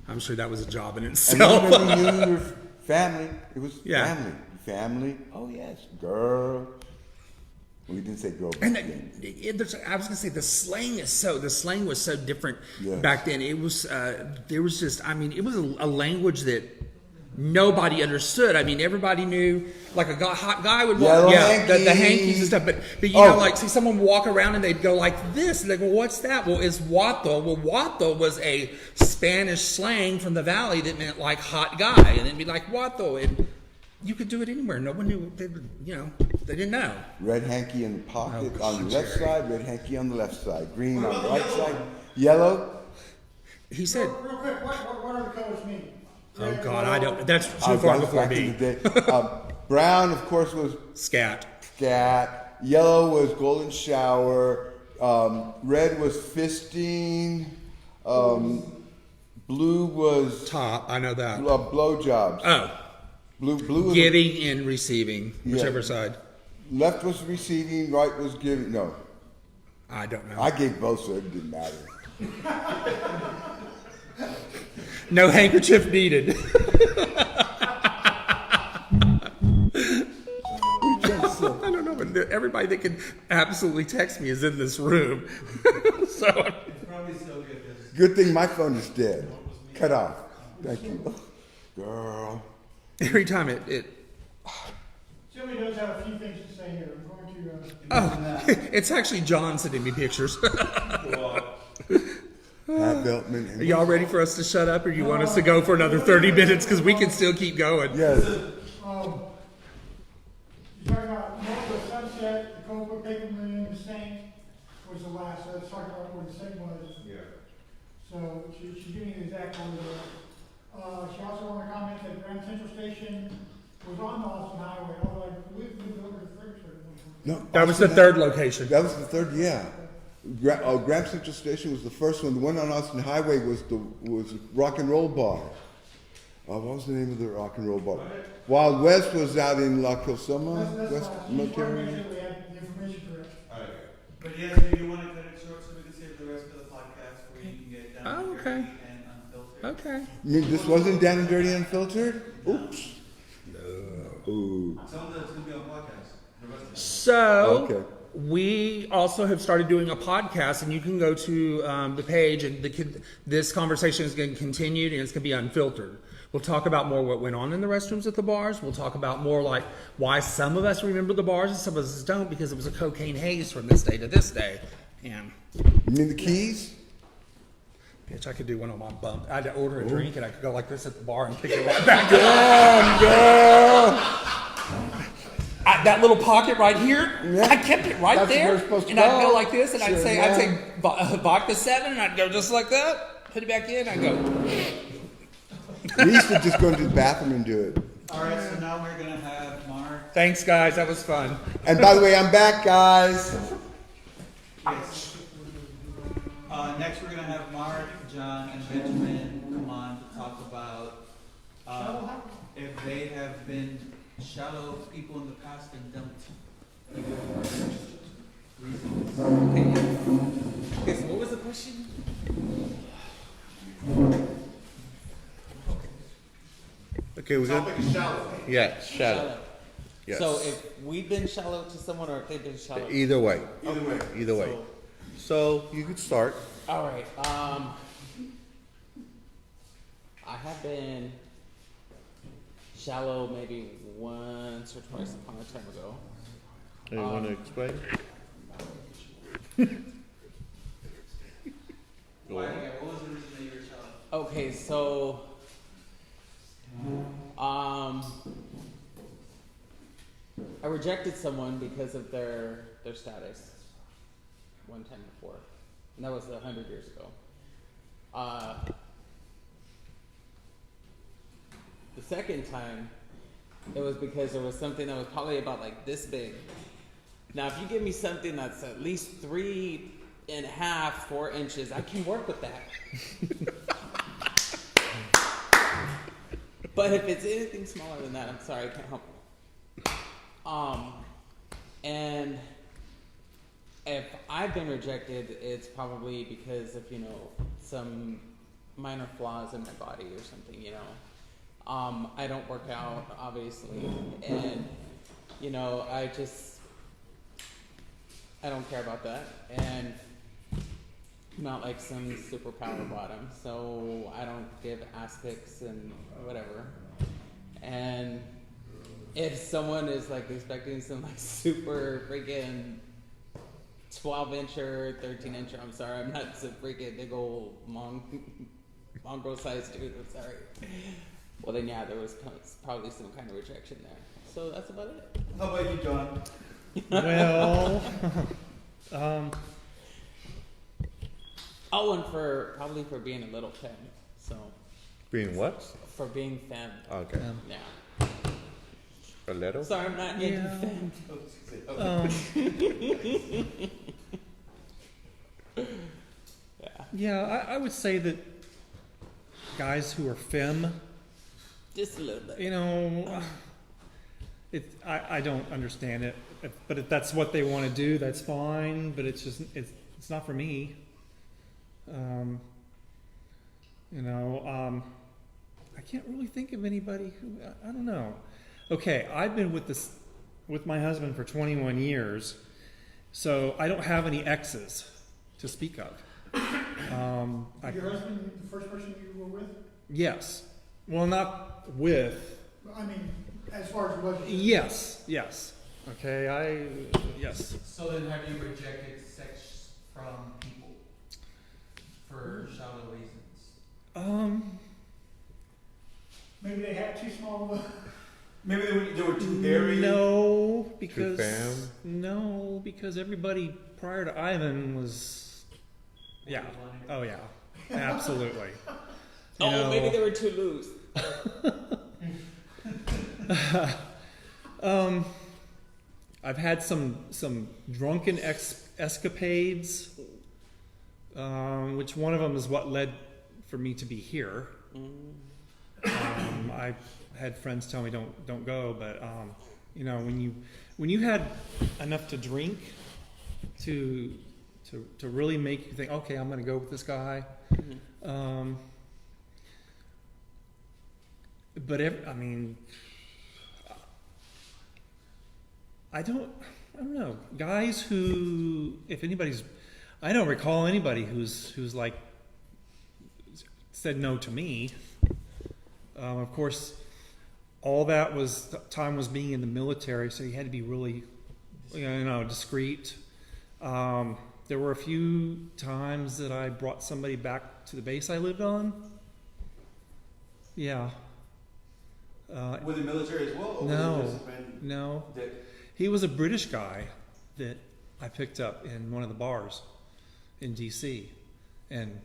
I'm sure that was a job in And itself. then when you knew your family, it was Yeah. family. Family. Oh yes, girl. We didn't say grow And back then. I was gonna say the slang was so different Yes. back then. It was there was just it was a language that nobody understood. I mean, everybody knew like a hot guy would walk, Yellow the hanky. hankies and stuff. But you know, like see someone walk around and they'd go like this, and they go, "What's that?" Well, it's wato. Well, wato was a Spanish slang from the valley that meant like hot guy, and it'd be like wato, and you could do it anywhere. No one knew. They didn't know. Red hanky in the pocket Oh, on the left Jerry. side, red hanky on the left side, green What on the about right the yellow side, one? yellow. He said, Real quick, what are the colors mean? "Oh Red, God, yellow, I don't. That's too That far was before back in me." the day. Brown, of course, was Scat. scat. Yellow was golden shower. Red was fisting. Blue was Top. I know that. blowjobs. Oh, Blue was giving and receiving, Yeah. whichever side. left was receiving, right was giving. No, I don't know. I gave both, so it didn't matter. No handkerchief needed. I don't know, but everybody that can absolutely text me is in this room. So It's probably so good. Good thing my phone is dead. Cut off. Thank you, girl. every time it Jimmy does have a few things to say here. I'm going to. it's actually John sending me pictures. Pat Beltman. Are And y'all ready for us to shut up, or you want us to go for another 30 minutes? Because we can still keep going. yes. You're talking about North of Sunset, the Cobra, Paper Moon, the Saint was the last. Let's talk about where the Saint was. Yeah. So she's giving you the exact number there. She also wanted to comment that Grand Central Station was on the Austin Highway, although I believe it moved over to Fredericksburg. No, That was the third location. That was the third. Yeah. Grand Central Station was the first one. The one on Austin Highway was Rock and Roll Bar. What was the name of the Rock and Roll Bar? Wild West was out in La Cosoma, That's West She just wanted to Military. make sure we had the information correct. Alright. But yes, if you want to cut it short so we can save the rest of the podcast where you can get down Oh, and okay. dirty and unfiltered. Okay. You mean this wasn't Down and Dirty Unfiltered? Oops. Ooh. Some of that's gonna be on podcast. The rest of it. So Okay. we also have started doing a podcast, and you can go to the page, and this conversation is going to continue, and it's going to be unfiltered. We'll talk about more what went on in the restrooms at the bars. We'll talk about more like why some of us remember the bars and some of us don't, because it was a cocaine haze from this day to this day. And You mean the keys? bitch, I could do one on my bump. I'd order a drink, and I could go like this at the bar and pick it right back up. That little pocket right here, Yeah. I kept it right That's where there, it's supposed to and I'd go. go like this, and I'd Sure, say, yeah. vodka 7, and I'd go just like that, put it back in, I'd go. We used to just go into the bathroom and do it. Alright, so now we're gonna have Marc. Thanks, guys, that was fun. And by the way, I'm back, guys. Yes. Next we're gonna have Marc, John, and Benjamin come on to talk about if they have been shallow people in the past and dumped people for reasons. Okay, so what was the question? Okay, we're good? Topic is shallow. Yeah, shallow. Yes. So if we've been shallow to someone or if they've been shallow. Either way. Either way. Either way. So you could start. All right. I have been shallow maybe once or twice upon a time ago. You want to explain? Why, yeah, what was the reason that you were shallow? Okay, so I rejected someone because of their status one time before, and that was 100 years ago. The second time, it was because there was something that was probably about like this big. Now, if you give me something that's at least 3.5, 4 inches, I can work with that. But if it's anything smaller than that, I'm sorry, I can't help it. And if I've been rejected, it's probably because of, some minor flaws in my body or something, I don't work out, obviously, and, I don't care about that, and I'm not like some super power bottom, so I don't give ass pics and whatever. And if someone is like expecting some like super freaking 12-incher, 13-incher, I'm sorry, I'm not some freaking big old mongrel sized dude, I'm sorry. Well then yeah, there was probably some kind of rejection there. So that's about it. How about you, John? Well, Oh, and probably for being a little femme. So Being what? for being femme. Okay. Yeah. A little? Sorry, I'm not into Yeah. femme. Yeah. yeah, I would say that guys who are femme, Just a little bit. you know, I don't understand it. But if that's what they want to do, that's fine. But it's just it's not for me. You know, I can't really think of anybody who I don't know. Okay, I've been with my husband for 21 years, so I don't have any exes to speak of. Your husband, the first person you were with? Yes. Well, not with. I mean, as far as what? Yes. Okay, yes. So then have you rejected sex from people for shallow reasons? Maybe they had too small of a. Maybe they were too hairy. No, because fam? because everybody prior to Ivan was, yeah, oh yeah, absolutely. You know, Maybe they were too loose. I've had some drunken escapades, which one of them is what led for me to be here. I had friends tell me don't go, but you know, when you had enough to drink to really make you think, okay, I'm going to go with this guy. But I mean, I don't know guys who, if anybody's, I don't recall anybody who's like said no to me. Of course, all that time was being in the military, so you had to be really, discreet. There were a few times that I brought somebody back to the base I lived on. Yeah. With the military as well? Or No, was it just been no. that- He was a British guy that I picked up in one of the bars in D.C. and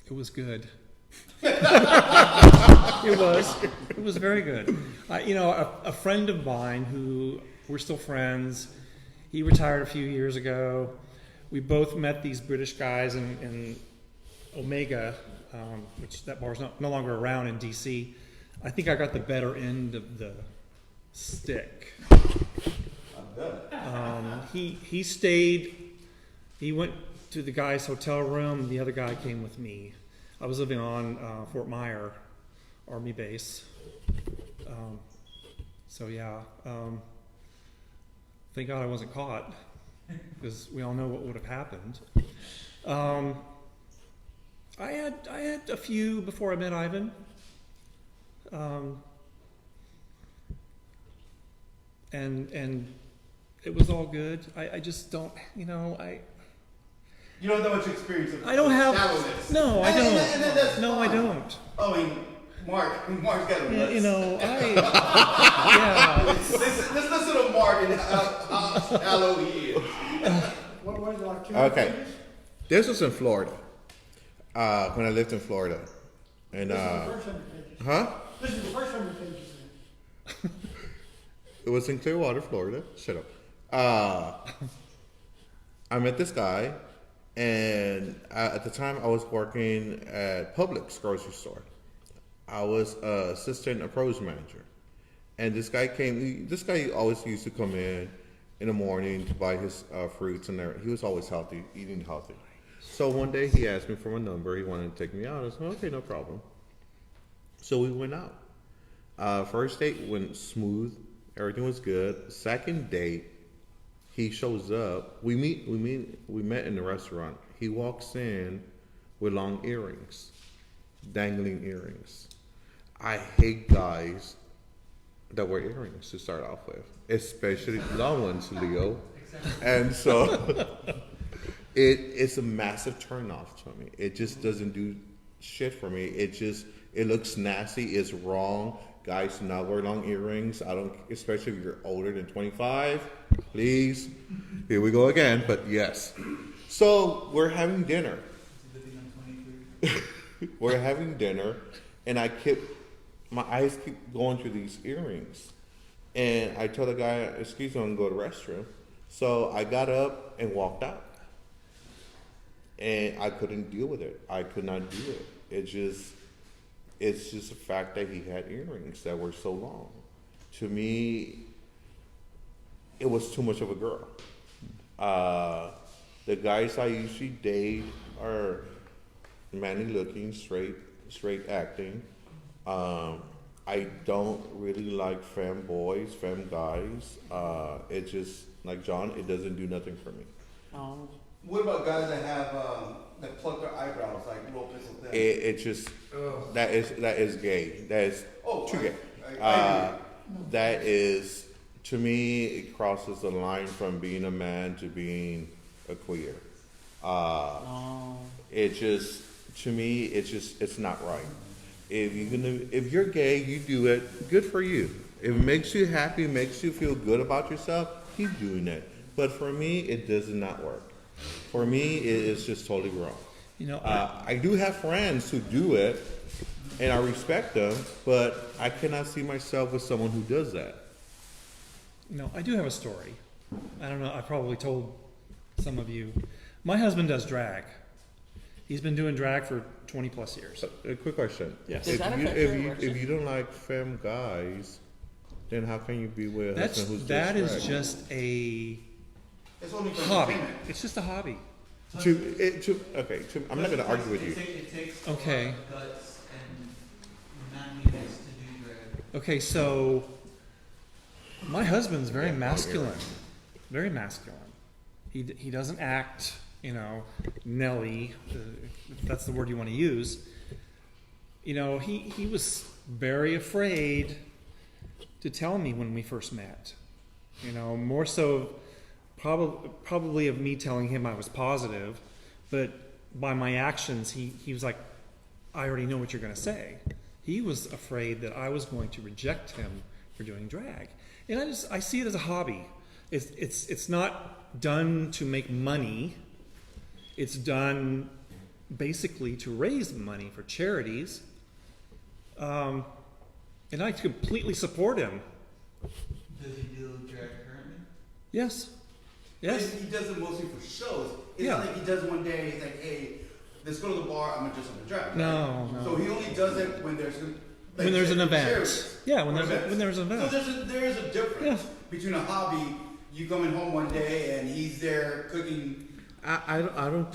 it was good. It was very good. A friend of mine who we're still friends, he retired a few years ago. We both met these British guys in Omega, which that bar's no longer around in D.C. I think I got the better end of the stick. He stayed. He went to the guy's hotel room. The other guy came with me. I was living on Fort Myer Army Base. Thank God I wasn't caught, because we all know what would have happened. I had a few before I met Ivan. And it was all good. I just don't, You don't have much experience of I don't have. shallowness. No, I And don't. that's No, I fine. don't. I mean, Marc's got a Yeah. Let's listen to Marc and how shallow he is. What was it, like 2 Okay. pages? This was in Florida. When I lived in Florida. And, This is the first 100 pages. huh? This is the first 100 pages. Then. It was in Clearwater, Florida. Shut up. I met this guy, and at the time I was working at Publix grocery store. I was assistant approach manager, and this guy came. This guy always used to come in the morning to buy his fruits and everything. He was always healthy, eating healthy. So one day he asked me for my number. He wanted to take me out. I said, okay, no problem. So we went out. First date went smooth. Everything was good. Second date, He shows up. We met in the restaurant. He walks in with long earrings, dangling earrings. I hate guys that wear earrings to start off with, especially long ones, Leo. And so it's a massive turn off to me. It just doesn't do shit for me. It looks nasty. It's wrong. Guys do not wear long earrings. I don't, especially if you're older than 25. Please, here we go again. But yes, so we're having dinner. We're having dinner, and my eyes keep going to these earrings, and I tell the guy, "Excuse me, I'm gonna go to the restroom." So I got up and walked out, and I couldn't deal with it. I could not do it. It's just the fact that he had earrings that were so long. To me, it was too much of a girl. The guys I usually date are manly looking, straight acting. I don't really like femme boys, femme guys. It just, like John, it doesn't do nothing for me. Oh. What about guys that have that pluck their eyebrows like real pistol thin? It just that is gay. That is too gay. That is, to me, it crosses the line from being a man to being a queer. It just, to me, it's not right. If you're gay, you do it. Good for you. If it makes you happy, makes you feel good about yourself, keep doing it. But for me, it does not work. For me, it is just totally wrong. You know, I do have friends who do it, and I respect them, but I cannot see myself with someone who does that. I do have a story. I don't know. I probably told some of you. My husband does drag. He's been doing drag for 20 plus years. A quick question. Yes. Does that affect your erection? If you don't like femme guys, then how can you be with a husband who's That does is drag? just a It's only for hobby. entertainment. It's just a hobby. I'm not going to argue with you. It takes Okay. guts and manliness to do drag. Okay, so my husband's very masculine. Very masculine. He doesn't act, Nelly, if that's the word you want to use. He was very afraid to tell me when we first met. More so probably of me telling him I was positive, but by my actions, he was like, I already know what you're going to say. He was afraid that I was going to reject him for doing drag. And I see it as a hobby. It's not done to make money. It's done basically to raise money for charities. And I completely support him. Does he do drag currently? Yes. Yes. He does it mostly for shows. It's Yeah. not like he does it one day. He's like, hey, let's go to the bar. I'm gonna dress up in drag. No, no. So he only does it when there's When there's an event. charities. Yeah, when Or there's events. when there's an event. So there is a difference between a hobby. You coming home one day and he's there cooking. I don't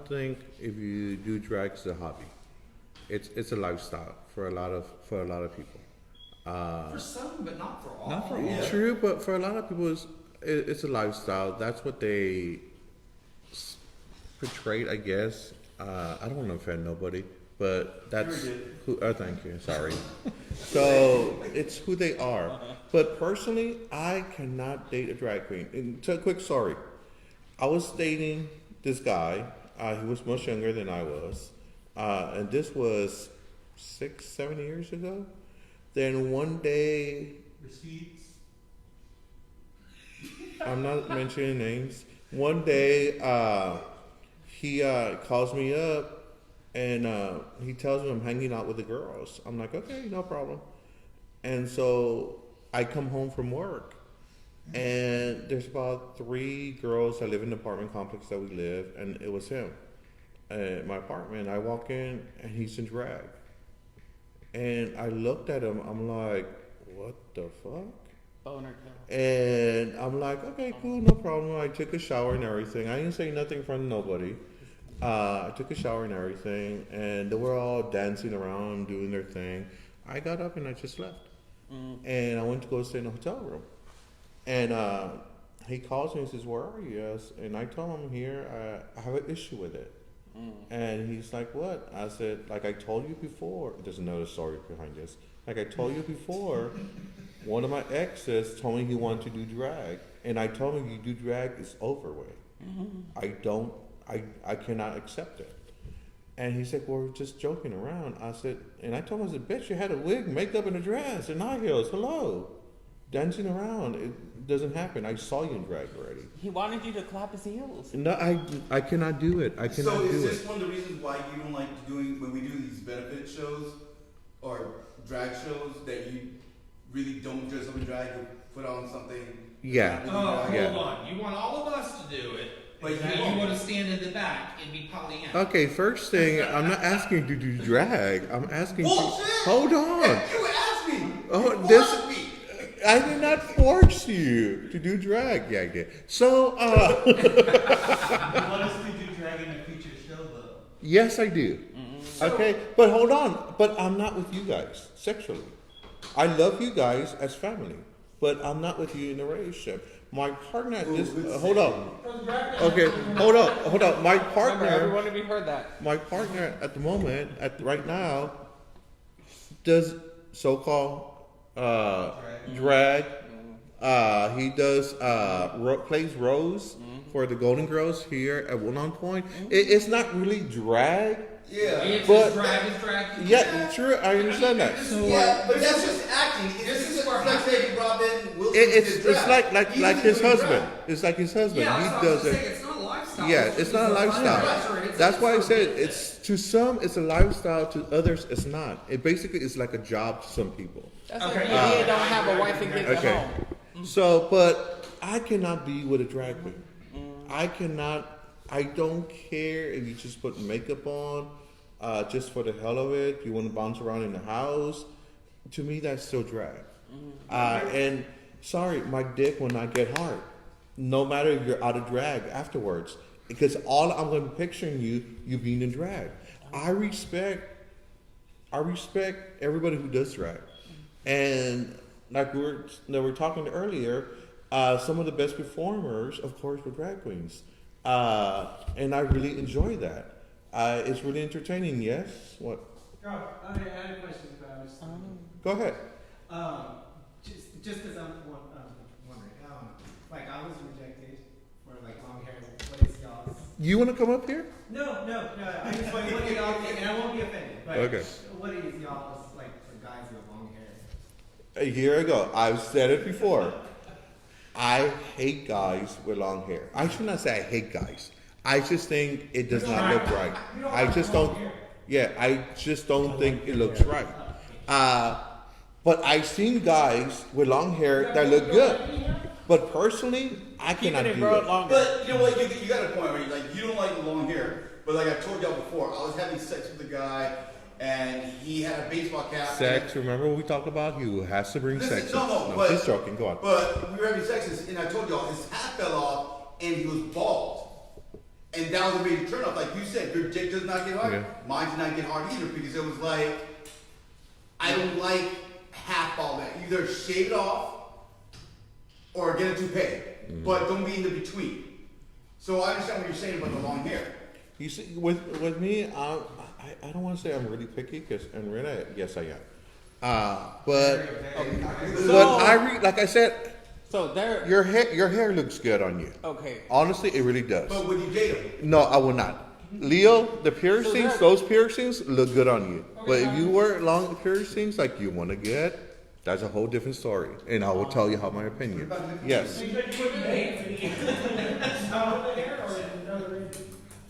think if you do drag, it's a hobby. It's a lifestyle for a lot of people. For some, but not for all. Not for all. Yeah. True, but for a lot of people, it's a lifestyle. That's what they portrayed, I guess. I don't want to offend nobody, but that's who. Oh, thank you. Sorry. So it's who they are. But personally, I cannot date a drag queen. And so, quick story. I was dating this guy. He was much younger than I was, and this was 6-7 years ago. Then one day, Receipts? I'm not mentioning names. One day, he calls me up and he tells me I'm hanging out with the girls. I'm like, okay, no problem. And so I come home from work, and there's about 3 girls that live in the apartment complex that we live, and it was him at my apartment. I walk in, and he's in drag. And I looked at him, I'm like, what the fuck? Boner kill. And I'm like, okay, cool, no problem. I took a shower and everything. I didn't say nothing in front of nobody. I took a shower and everything, and they were all dancing around, doing their thing. I got up and I just left. And I went to go stay in a hotel room. And he calls me and says, "Where are you?" And I tell him, "I'm here. I have an issue with it." And he's like, "What?" I said, "Like I told you before." There's another story behind this. Like I told you before, one of my exes told me he wanted to do drag, and I told him, "You do drag, it's over with. I cannot accept it." And he said, "Well, we're just joking around." I said, and I told him, I said, "Bitch, you had a wig, makeup, and a dress, and high heels. Hello, dancing around. It doesn't happen. I saw you in drag already." He wanted you to clap his heels. No, I cannot do it. I cannot So do is it. this one of the reasons why you don't like doing, when we do these benefit shows or drag shows, that you really don't dress up in drag, you put on something? Yeah. Oh, Yeah. hold on. You want all of us to do it, But but you you won't. want to stand in the back and be Pollyanna. Okay, first thing, I'm not asking you to do drag. I'm asking you. Bullshit! Hold on. You asked me! Oh, You this- forced me! I did not force you to do drag. Yeah, I did. So, You want us to do drag in a future show, though? yes, I do. Okay, but hold on. But I'm not with you guys sexually. I love you guys as family, but I'm not with you in a relationship. My partner at this. Hold on. Okay, hold on. My Remember, partner. everyone, if you heard that. My partner at the moment, right now, does so-called drag. He does plays Rose for the Golden Girls here at One On Point. It's not really drag. Yeah. It's But- drag. Yeah, true. I understand that. Yeah, but that's just acting. It's just like saying Robin Wilson It's did drag. like He's his doing husband. drag. It's like his husband. Yeah, He so does I'm it. saying it's not a lifestyle. Yeah, it's not a lifestyle. Right. That's why I said it's to some it's a lifestyle, to others it's not. It basically is like a job to some people. That's Okay. like me. He don't have a wife and kids Okay. at home. So, but I cannot be with a drag queen. I cannot. I don't care if you just put makeup on, just for the hell of it. You want to bounce around in the house. To me, that's still drag. And sorry, my dick will not get hard, no matter if you're out of drag afterwards, because all I'm going to be picturing you being in drag. I respect everybody who does drag, and like we were talking earlier, some of the best performers, of course, were drag queens, and I really enjoy that. It's really entertaining. Yes. What? I had a question about it. Go ahead. Just because I'm wondering, like I was rejected for like long hair. What is y'all's? You want to come up here? No. I just want what y'all think, and I won't be offended. But Okay. what is y'all's like for guys with long hair? Here I go. I've said it before. I hate guys with long hair. I should not say I hate guys. I just think it does not look right. I just don't. Yeah, I just don't think it looks right. But I've seen guys with long hair that look good. But personally, I cannot do it. But you know what? You got a point where you don't like the long hair. But like I told y'all before, I was having sex with a guy, and he had a baseball cap. Sex. Remember what we talked about? You has to bring Listen, sex. no, but just joking. Go on. But we were having sex, and I told y'all his hat fell off, and he was bald. And that was a major turn off. Like you said, your dick does not get hard. Yeah. Mine did not get hard either, because it was like, I don't like half bald man. Either shave it off or get a toupee, but don't be in the between. So I understand what you're saying about the long hair. You see, with me, I don't want to say I'm really picky, because in really, yes, I am. But like I said, So there. your hair looks good on you. Okay. Honestly, it really does. But would you date him? No, I will not. Leo, the piercings, So those piercings look good on you. But if you wear long piercings like you want to get, that's a whole different story. And I will tell you how my opinion. Yes.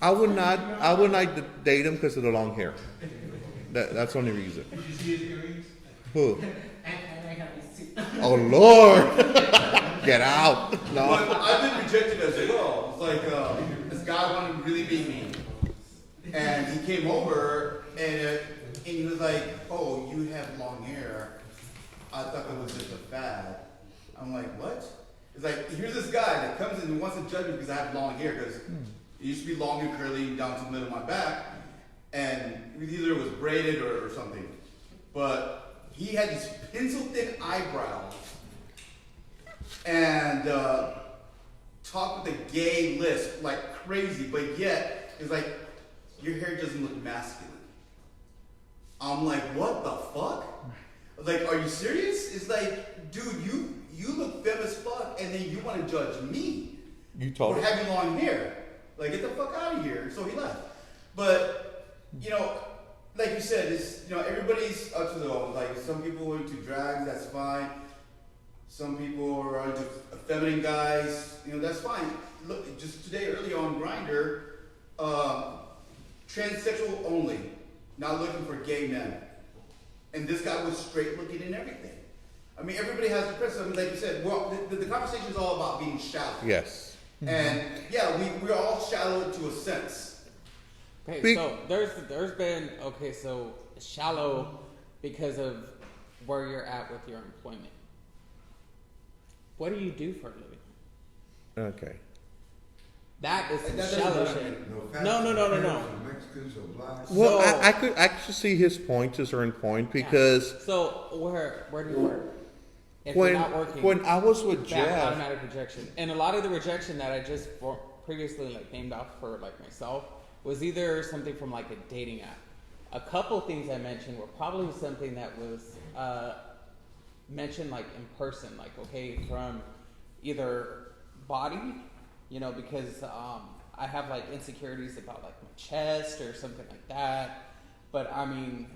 I would not date him because of the long hair. That's the only reason. Did you see his earrings? Who? Oh Lord! Get out! No. But I've been rejected as well. It's like this guy wanted to really be me, and he came over and he was like, "Oh, you have long hair. I thought that was just a fad." I'm like, "What?" It's like, here's this guy that comes in and wants to judge me because I have long hair, because it used to be long and curly down to the middle of my back, and either it was braided or something. But he had these pencil thin eyebrows, and talk with a gay lisp like crazy, but yet it's like your hair doesn't look masculine. I'm like, what the fuck? Like, are you serious? It's like, dude, you look femme as fuck, and then you want to judge me You told for him. having long hair. Like, get the fuck out of here. So he left. But you know, like you said, it's, you know, everybody's up to their own. Like, some people are into drags, that's fine. Some people are into feminine guys, you know, that's fine. Look, just today, early on Grindr, transsexual only, not looking for gay men. And this guy was straight looking and everything. I mean, everybody has a preference. I mean, like you said, well, the conversation is all about being shallow. Yes. And yeah, we're all shallow to a sense. Okay, so there's been so shallow because of where you're at with your employment. What do you do for a living? Okay. That is That doesn't shallow matter. shit. No. Mexicans or blacks. Well, So- I could actually see his point to a certain point because So where do you work? If when you're not working, when I was with that Jeff, automatic rejection, and a lot of the rejection that I just previously like named off for like myself was either something from like a dating app. A couple things I mentioned were probably something that was mentioned like in person, like okay, from either body, you know, because I have like insecurities about like my chest or something like that. But I mean,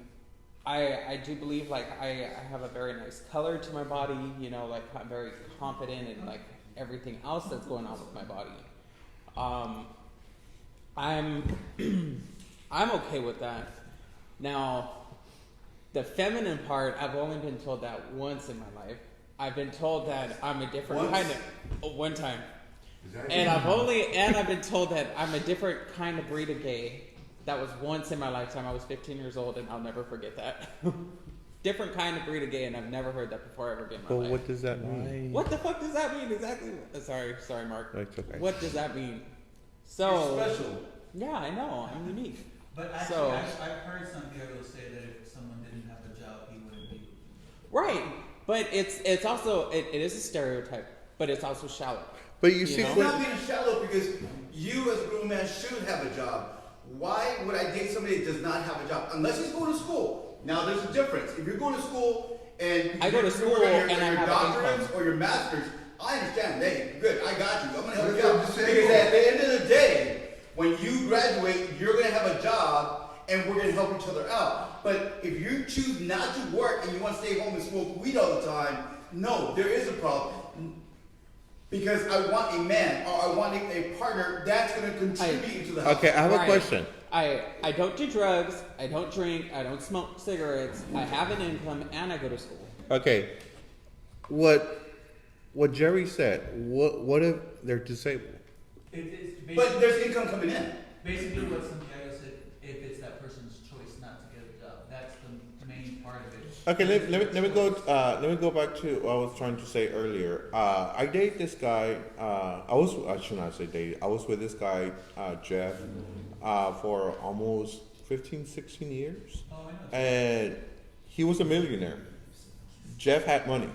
I do believe like I have a very nice color to my body, you know, like I'm very confident in like everything else that's going on with my body. I'm okay with that. Now, the feminine part, I've only been told that once in my life. I've been told that I'm a different kind of one time. And I've been told that I'm a different kind of breed of gay. That was once in my lifetime. I was 15 years old, and I'll never forget that. Different kind of breed of gay, and I've never heard that before ever again in my but life. what does that mean? What the fuck does that mean exactly? Sorry, Mark. That's okay. What does that mean? So You're special. yeah, I know. I'm unique. But actually, So- I've heard some people say that if someone didn't have a job, he wouldn't be. Right, but it's also it is a stereotype, but it's also shallow. But you see, know? It's not being shallow because you as a grown man should have a job. Why would I date somebody that does not have a job? Unless he's going to school. Now there's a difference. If you're going to school and I go to you're school working and I your have an doctorates income. or your masters, I understand. Hey, good, I got you. I'm gonna help you Let's out. go to the Because same at the end of the day, when you graduate, you're gonna have a job and we're gonna help each other out. But if you choose not to work and you want to stay home and smoke weed all the time, no, there is a problem. Because I want a man or I want a partner that's going to contribute into the house. okay, I have a Right. question. I don't do drugs. I don't drink. I don't smoke cigarettes. I have an income, and I go to school. Okay, what Jerry said? What if they're disabled? It's But there's income coming in. basically what Santiago said, if it's that person's choice not to get a job, that's the main part of it. Okay, let me go back to what I was trying to say earlier. I dated this guy. I should not say dated. I was with this guy, Jeff, for almost 15, 16 years, Oh, I know. and he was a millionaire. Jeff had money,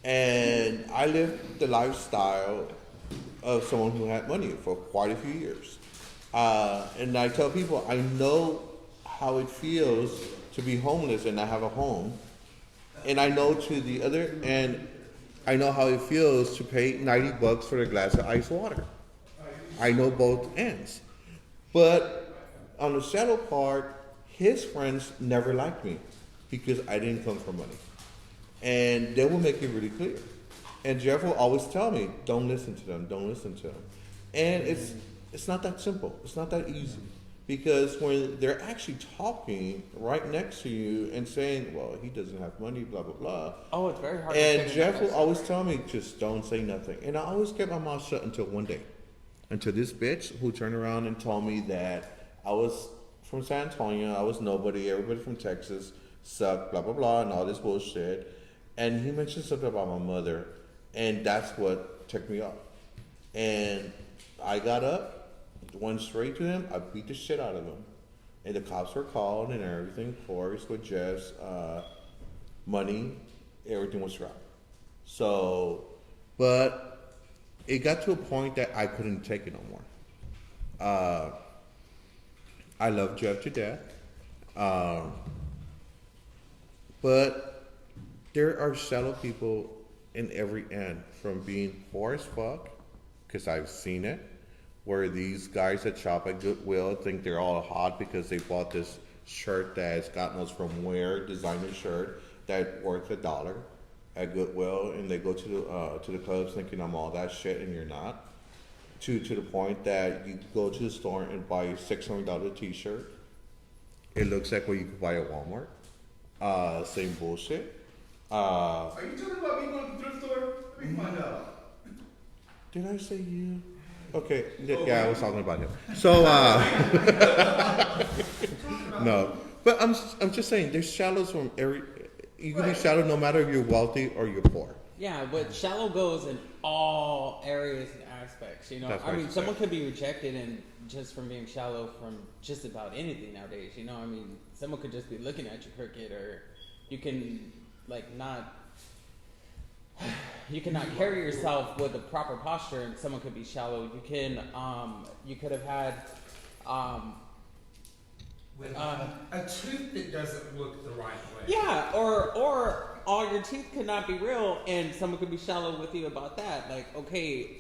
and I lived the lifestyle of someone who had money for quite a few years. And I tell people I know how it feels to be homeless and not have a home. And I know to the other end, I know how it feels to pay $90 for a glass of ice water. I know both ends. But on the shadow part, his friends never liked me because I didn't come from money. And they will make it really clear. And Jeff will always tell me, don't listen to them, don't listen to them. And it's not that simple. It's not that easy. Because when they're actually talking right next to you and saying, well, he doesn't have money, blah, blah, blah. Oh, it's very hard. to And fit in Jeff that will always tell me, just don't say nothing. And I always kept my mouth shut until one day. Until this bitch who turned around and told me that I was from San Antonio, I was nobody, everybody from Texas sucked, blah, blah, blah, and all this bullshit. And he mentioned something about my mother, and that's what took me off. And I got up, went straight to him, I beat the shit out of him. And the cops were called and everything, of course, with Jeff's money, everything was dropped. So, but it got to a point that I couldn't take it no more. I love Jeff to death. But there are shallow people in every end, from being poor as fuck, because I've seen it, where these guys that shop at Goodwill think they're all hot because they bought this shirt that's God knows from where, designer shirt, that worth $1 at Goodwill, and they go to the clubs thinking I'm all that shit, and you're not. To the point that you go to the store and buy a $600 t-shirt. It looks like what you could buy at Walmart. Same bullshit. Are you talking about me going to the thrift store? Let me find out. Did I say you? Okay, yeah, I was talking about him. So, no. But I'm just saying, there's shallows from every, you can be shallow no matter if you're wealthy or you're poor. Yeah, but shallow goes in all areas and aspects. You know, That's I what mean, you someone say. could be rejected and just from being shallow from just about anything nowadays. You know, I mean, someone could just be looking at you crooked, or you can like not. You cannot carry yourself with the proper posture, and someone could be shallow. You can, you could have had, A tooth that doesn't look the right way. yeah, or all your teeth could not be real, and someone could be shallow with you about that. Like, okay,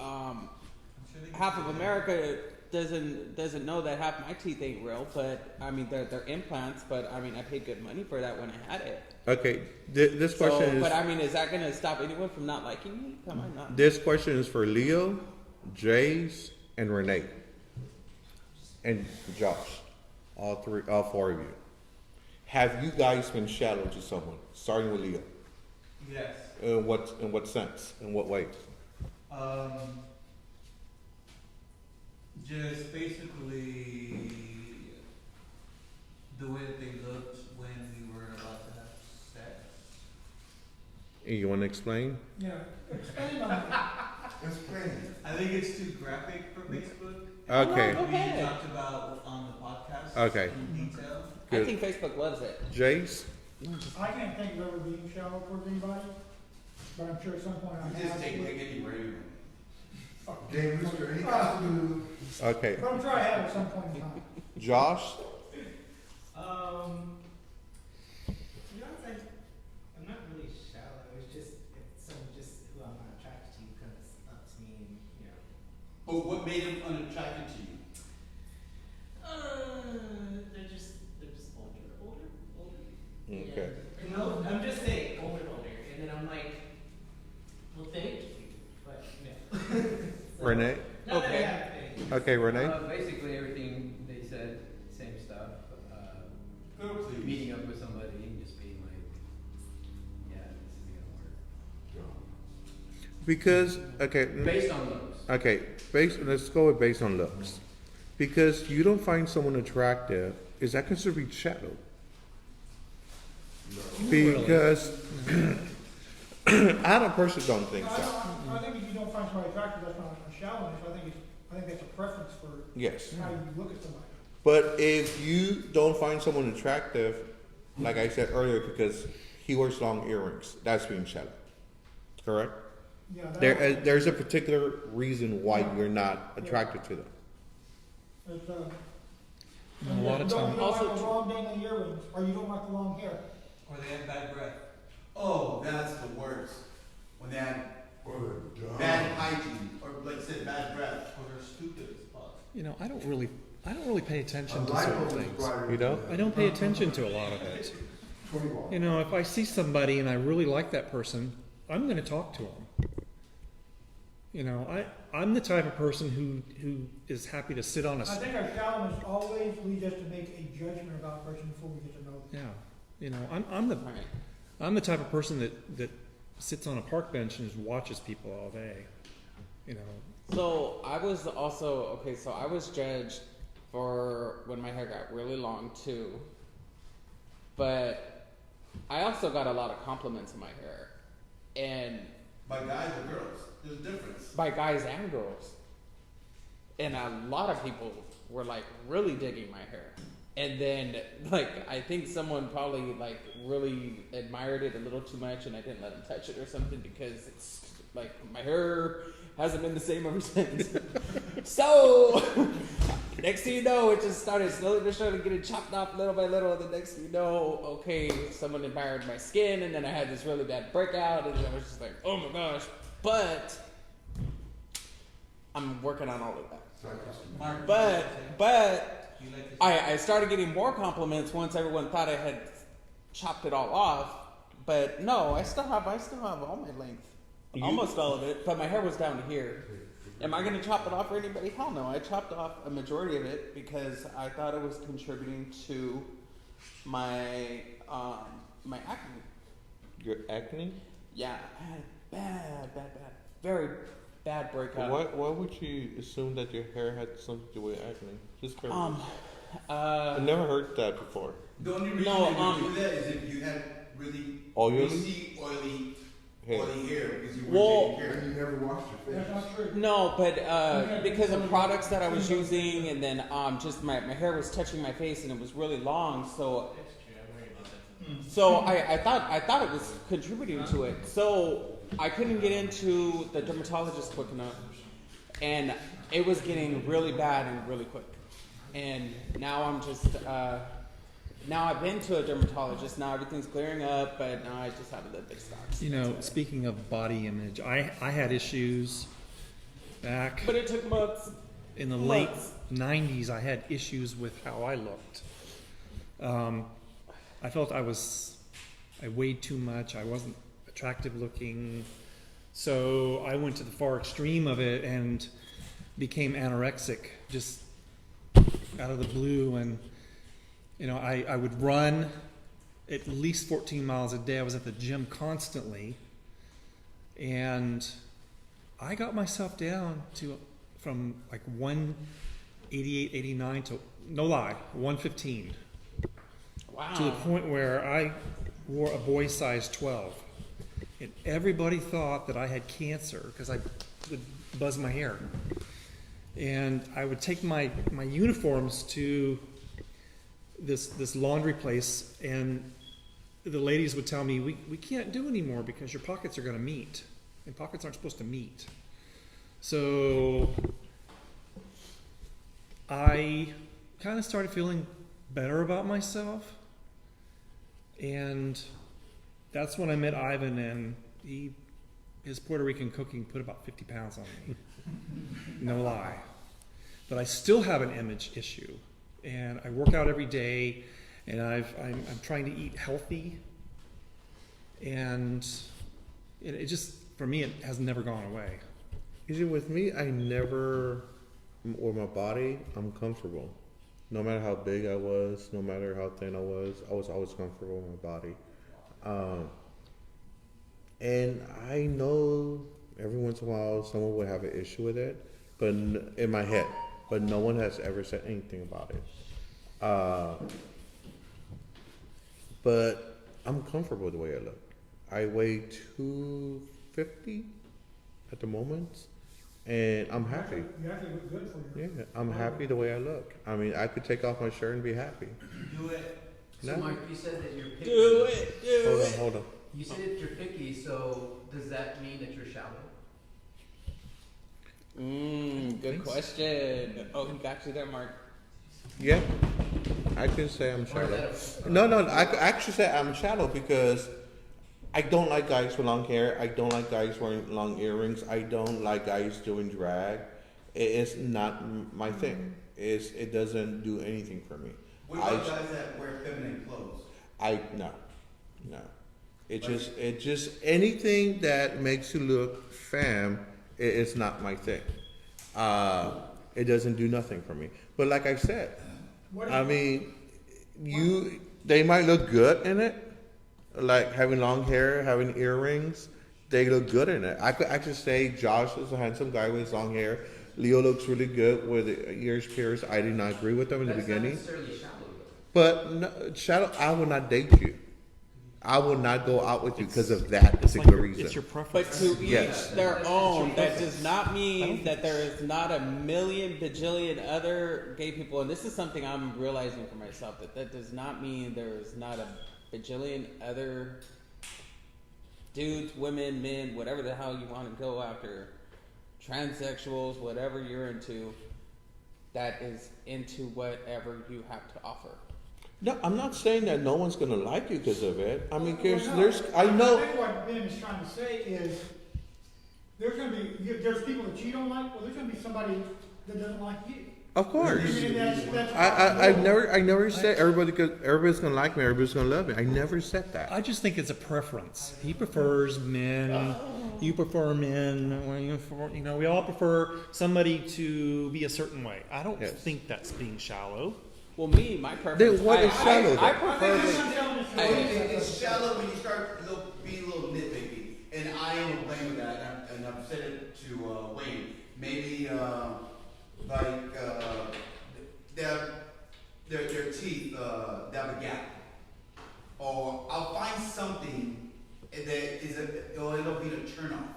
half of America doesn't know that half my teeth ain't real, but I mean they're implants. But I mean I paid good money for that when I had it. Okay, this question is. But I mean, is that going to stop anyone from not liking me? Come on, not. This question is for Leo, Jace, and Renee, and Josh. All four of you. Have you guys been shallow to someone? Starting with Leo. Yes. In what sense? In what way? Just basically the way that they looked when we were about to have sex. You want to explain? Yeah, explain on Explain. I think it's too graphic for Facebook. Okay. Oh, okay. We talked about on the podcast Okay. in detail. I Good. think Facebook loves it. Jace? I can't think of ever being shallow towards anybody, but I'm sure at some point I You just have. take anywhere you Fuck. Dave Rooster, any costume. Okay. But I'm sure I have at some point in time. Josh? You know, it's like, I'm not really shallow. It's just, if someone just who I'm not attracted to comes up to me and, you know. But what made him unattracted to you? They're just older. Okay. And no, I'm just saying, older. And then I'm like, well, thank you. But, no. So, Renee? not that I Okay. have faith. Okay, Renee? Basically everything they said, same stuff. Meeting up with somebody and just being like, yeah, this is gonna work. Because, okay. Based on looks. Okay, let's go with based on looks. Because you don't find someone attractive, is that considered to be shallow? Because I personally don't think so. I think if you don't find somebody attractive, that's not a shallowness. I think that's a preference for Yes. how you look at somebody. But if you don't find someone attractive, like I said earlier, because he wears long earrings, that's being shallow. Correct? Yeah, that- There's a particular reason why you're not attracted to them. It's, A lot of you don't times. like the long dangling earrings, or you don't like the long hair. Or they had bad breath. Oh, that's the worst. When they had bad hygiene, or like I said, bad breath. Or they're stupid as fuck. You know, I don't really pay attention to certain things. You don't? I don't pay attention to a lot of it. You know, if I see somebody and I really like that person, I'm going to talk to them. You know, I'm the type of person who is happy to sit on a. I think our shallowness always leads us to make a judgment about a person before we get to know them. Yeah, you know, I'm the type of person that sits on a park bench and just watches people all day. You know. So I was also so I was judged for when my hair got really long too, but I also got a lot of compliments on my hair, and By guys or girls? There's a difference. by guys and girls, and a lot of people were like really digging my hair. And then, like, I think someone probably like really admired it a little too much, and I didn't let them touch it or something because it's like my hair Hasn't been the same ever since. So, next thing you know, it just started slowly but surely getting chopped off little by little. And the next thing you know, okay, someone admired my skin, and then I had this really bad breakout, and I was just like, oh my gosh. But I'm working on all of that. Mark, But you like to I started getting more compliments once everyone thought I had chopped it all off. But no, I still have all my length. Almost all of it, but my hair was down to here. Am I going to chop it off for anybody? Hell no. I chopped off a majority of it because I thought it was contributing to my my acne. Your acne? Yeah, I had bad, very bad breakout. Why would you assume that your hair had something to do with acne? Just curious. I I never heard that before. The only reason No, they would do that is if you had really Oily? greasy, oily hair because you Well, weren't taking care of it. You never washed your face. No, but because of products that I was using, and then just my hair was touching my face, and it was really long, so I thought it was contributing to it. So I couldn't get into the dermatologist quick enough, and it was getting really bad and really quick. And now I'm just now I've been to a dermatologist. Now everything's clearing up, but now I just have a little bit of stocks. You know, speaking of body image, I had issues back But it took months. in the late 90s. I had issues with how I looked. I felt I weighed too much. I wasn't attractive looking. So I went to the far extreme of it and became anorexic just out of the blue. And, you know, I would run at least 14 miles a day. I was at the gym constantly. And I got myself down to from like 188, 89 to, no lie, 115. Wow. To the point where I wore a boy size 12. And everybody thought that I had cancer because I would buzz my hair. And I would take my uniforms to this laundry place, and the ladies would tell me, we can't do anymore because your pockets are going to meet. And pockets aren't supposed to meet. So I kind of started feeling better about myself. And that's when I met Ivan, and his Puerto Rican cooking put about 50 pounds on me. No lie. But I still have an image issue. And I work out every day, and I'm trying to eat healthy. And it just, for me, it has never gone away. Usually with me, I never, or my body, I'm comfortable. No matter how big I was, no matter how thin I was always comfortable with my body. And I know every once in a while someone would have an issue with it, but in my head, but no one has ever said anything about it. But I'm comfortable with the way I look. I weigh 250 at the moment, and I'm happy. You actually look good for you. Yeah, I'm happy the way I look. I mean, I could take off my shirt and be happy. do it. So, No. Mark, you said that you're picky. Do it. Hold on. You said that you're picky, so does that mean that you're shallow? Good question. Oh, he got you there, Mark. Yeah, I can say I'm Or is shallow. that a- No, I could actually say I'm shallow because I don't like guys with long hair. I don't like guys wearing long earrings. I don't like guys doing drag. It's not my thing. It doesn't do anything for me. What about guys that wear feminine clothes? No. It just anything that makes you look femme. It's not my thing. It doesn't do nothing for me. But like I said, I mean, they might look good in it, like having long hair, having earrings. They look good in it. I could actually say Josh is a handsome guy with his long hair. Leo looks really good with the ears pierced. I did not agree with them in the That's beginning. not necessarily shallow, though. But no, Shadow, I will not date you. I will not go out with you because of that particular reason. It's your preference. But to each Yes. their own. That does not mean that there is not a million bajillion other gay people. And this is something I'm realizing for myself. That does not mean there is not a bajillion other dudes, women, men, whatever the hell you want to go after, transsexuals, whatever you're into, that is into whatever you have to offer. No, I'm not saying that no one's gonna like you because of it. I mean, Well, no. I know. I think what Ben is trying to say is, there's people that you don't like, well, there's gonna be somebody that doesn't like you. Of course. And that's I never said everybody's gonna like me, everybody's gonna love me. I never said that. I just think it's a preference. He prefers men. You prefer men. We all prefer somebody to be a certain way. I don't Yes. think that's being shallow. Well, my preference. Then what is shallow I then? prefer It's shallow when you start being a little nitpicky, and I am to blame with that. And I've said it to Wayne. Maybe their teeth they have a gap, or I'll find something that it'll be a turnoff.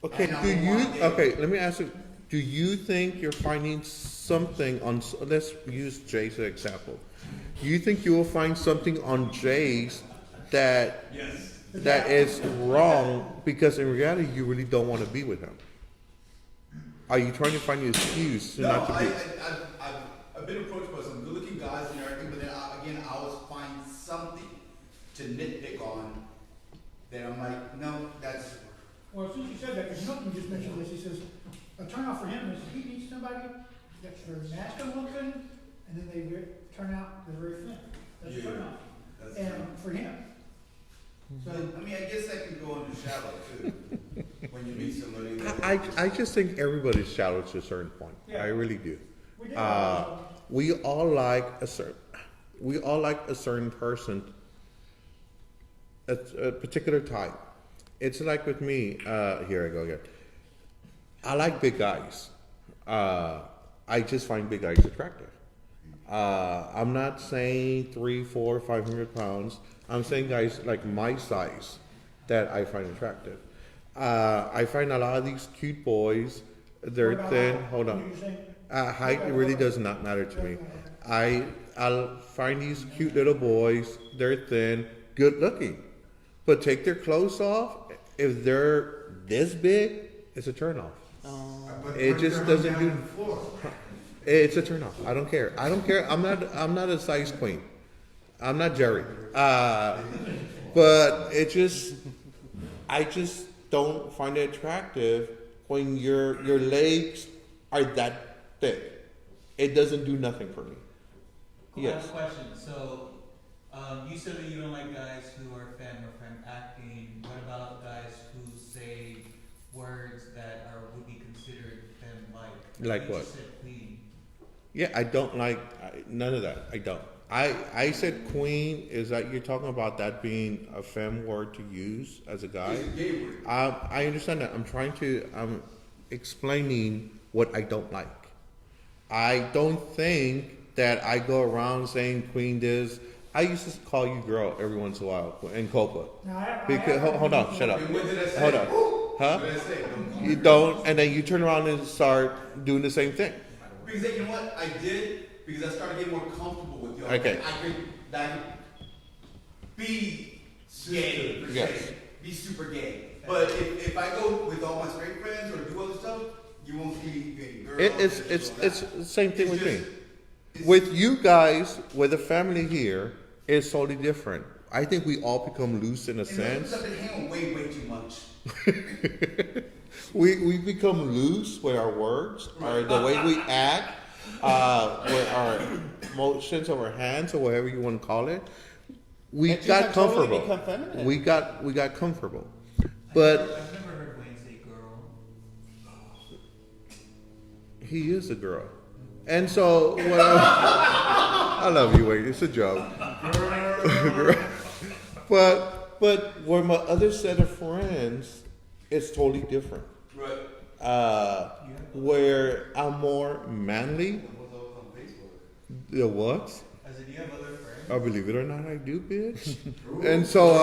Okay, let me ask you, do you think you're finding something on, let's use Jay's as an example. Do you think you will find something on Jay's that is wrong because in reality you really don't want to be with him? Are you trying to find an excuse not to be? I've been approached by some good-looking guys and everything, but then again, I always find something to nitpick on. Then I'm like, no, that's. Well, since you said that, because Milton just mentioned this, he says, a turnoff for him is he meets somebody that's very masculine looking, and then they turn out they're very thin. That's a turnoff. That's And true. for him. So, I mean, I guess that can go into shallow too. When you meet somebody. That I just think everybody's shallow to a certain point. Yeah. I really do. we did We all like a certain person, a particular type. It's like with me. Here I go again. I like big guys. I just find big guys attractive. I'm not saying 300, 400, 500 pounds. I'm saying guys like my size that I find attractive. I find a lot of these cute boys, they're thin. Hold on. Height really does not matter to me. I'll find these cute little boys, they're thin, good looking. But take their clothes off, if they're this big, it's a turn off. It just doesn't do. It's a turn off. I don't care. I'm not a size queen. I'm not Jerry. But I just don't find it attractive when your legs are that thick. It doesn't do nothing for me. Cool, I have Yes. a question. So, you said that you don't like guys who are femme acting. What about guys who say words that would be considered femme-like? Like You what? just said queen. Yeah, I don't like none of that. I don't. I said queen. Is that you're talking about that being a femme word to use as a guy? I understand that. I'm explaining what I don't like. I don't think that I go around saying queen this. I used to call you girl every once in a while in Copa. Because hold on, shut up. What did I say? Hold on. Huh? What did I say? You don't, and then you turn around and start doing the same thing. Because you know what I did? Because I started getting more comfortable with y'all. Okay. I could be gay per Yes. se. Be super gay. But if I go with all my straight friends or do other stuff, you won't see me getting girls. It's the same thing with me. It's- With you guys, with the family here, it's totally different. I think we all become loose in a and those sense. stuff that hang on way too much. We become loose with our words, or the way we act, with our motions of our hands, or whatever you want to call it. We And you got have totally comfortable. become feminine. We got comfortable, but I've never heard Wayne say girl. he is a girl, and so I love you, Wayne. It's a joke. Girl. But with my other set of friends, it's totally different. Right. Where I'm more manly. The what? I said, do you have other friends? Oh, believe it or not, I do, bitch. And so,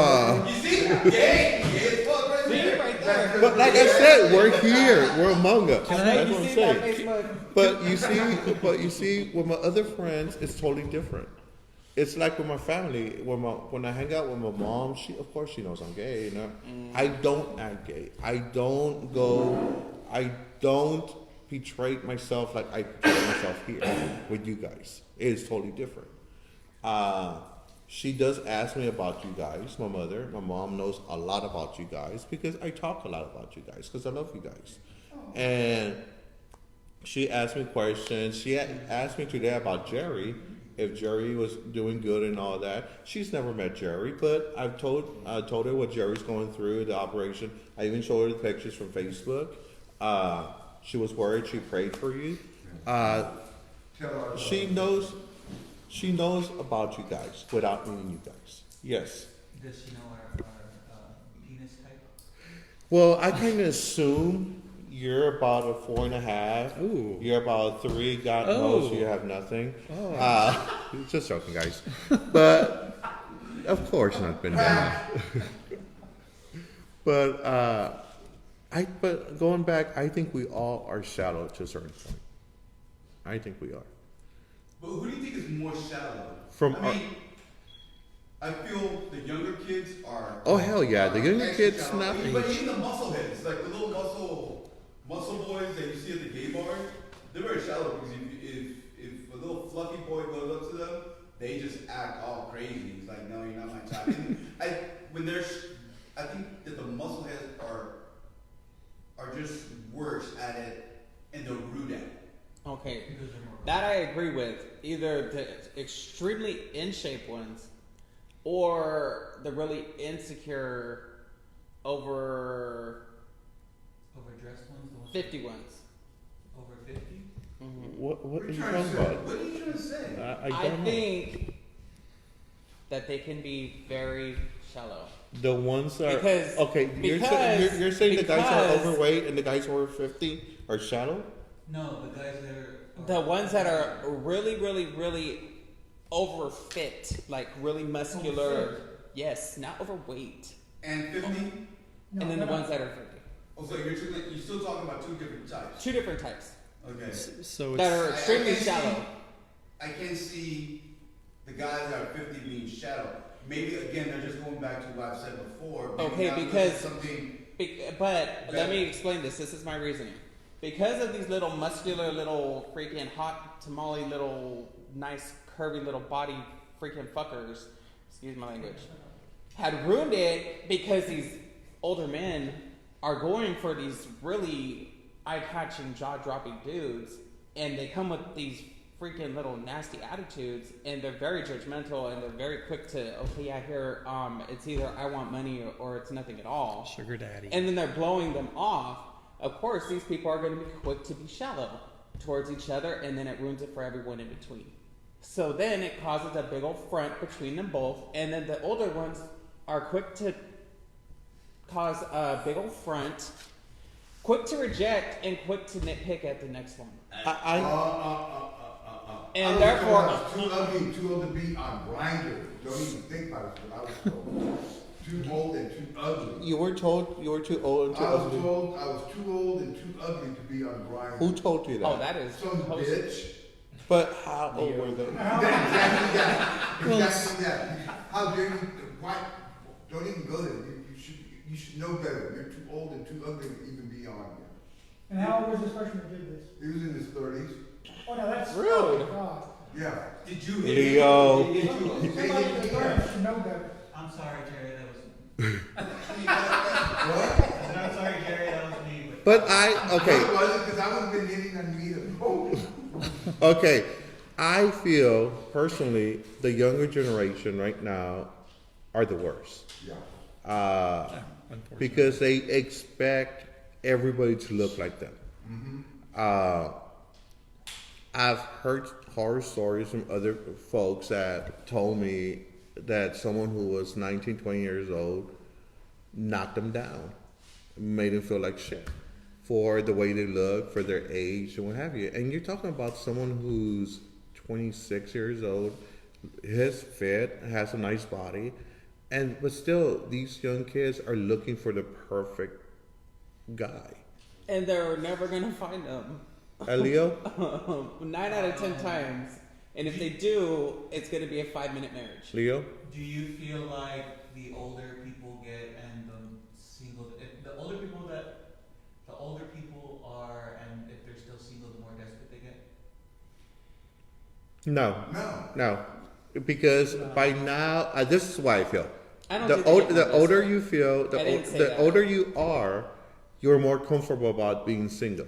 You see? Gay as fuck right there. right there. but like I said, we're here. We're among us. Can That's you what I'm see that saying. Facebook? But you see, with my other friends, it's totally different. It's like with my family. When I hang out with my mom, of course she knows I'm gay. You know, I don't act gay. I don't go. I don't portray myself like I portray myself here with you guys. It is totally different. She does ask me about you guys, my mother. My mom knows a lot about you guys because I talk a lot about you guys because I love you guys. And she asked me questions. She asked me today about Jerry, if Jerry was doing good and all that. She's never met Jerry, but I told her what Jerry's going through, the operation. I even showed her the pictures from Facebook. She was worried. She prayed for you. She knows about you guys without meeting you guys. Yes. Does she know our penis type? Well, I kind of assume you're about a 4.5. Ooh. You're about a 3. God Oh. knows you have nothing. Oh. Just joking, guys. But of course, not been done. But but going back, I think we all are shallow to a certain point. I think we are. But who do you think is more shallow? From I mean, I feel the younger kids are. Oh, hell yeah, the younger extra kids shallow. nothing. But even the muscle heads, like the little muscle boys that you see at the gay bar, they're very shallow because if a little fluffy boy goes up to them, they just act all crazy. It's like, no, you're not my type. And I think that the muscle heads are just worse at it and they're rude at it. Okay, that I agree with. Either the extremely in shape ones, or the really insecure Overdressed ones? The ones 50 ones. over 50? What are you trying talking to say? about? What are you trying to say? I I don't know. think that they can be very shallow. The ones that Because- are okay. because- You're saying the guys are because- overweight and the guys over 50 are shallow. No, the guys that are. The ones that are really, really, really overfit, like really muscular. Yes, not overweight. And 50? And then the ones that are 50. Oh, so you're still talking about two different types. 2 different types Okay. So that it's, are extremely I can shallow. I can see the guys that are 50 being shallow. Maybe again they're just going back to what I've said before. Maybe Okay, not looking because- at something. But let me explain this. This is my reasoning. Because of these little muscular, little freaking hot tamale, little nice curvy little body freaking fuckers, excuse my language, had ruined it because these older men are going for these really eye-catching, jaw-dropping dudes, and they come with these freaking little nasty attitudes, and they're very judgmental, and they're very quick to, okay, yeah, here, it's either I want money or it's nothing at all. sugar daddy. And then they're blowing them off. Of course, these people are going to be quick to be shallow towards each other, and then it ruins it for everyone in between. So then it causes a big old front between them both, and then the older ones are quick to cause a big old front, quick to reject, and quick to nitpick at the next one. And therefore, I was too ugly and too old to be on Grindr. Don't even think about it. What I was told. Too old and too ugly. You were told you were too old and too I was ugly. told I was too old and too ugly to be on Grindr. Who told you that? oh, that is Some bitch. But how old were they? Exactly that. Exactly that. How dare you? Why? Don't even go there. You should know better. You're too old and too ugly to even be on here. And how old was this person that did this? He was in his 30s. Oh, no, that's Rude. Oh, God. Yeah. Did you hit Leo. him? Did you Somebody in the 30s should know better. I'm sorry, Jerry, that was. What? I'm sorry, Jerry, that was me. But Okay. It wasn't because I would have been hitting on you either. Oh. okay. I feel personally the younger generation right now are the worst. Yeah. Unfortunately. Because they expect everybody to look like them. I've heard horror stories from other folks that told me that someone who was 19, 20 years old knocked them down, made them feel like shit for the way they look, for their age, and what have you. And you're talking about someone who's 26 years old, is fit, has a nice body, but still, these young kids are looking for the perfect guy. and they're never going to find them. Leo? 9 out of 10 times. And if they do, it's going to be a 5-minute marriage. Leo? Do you feel like the older people get and the older people No. No. Because by now, this is why I feel. I don't The, think old, they the want older this. you feel, I didn't say the that. older you are, you're more comfortable about being single.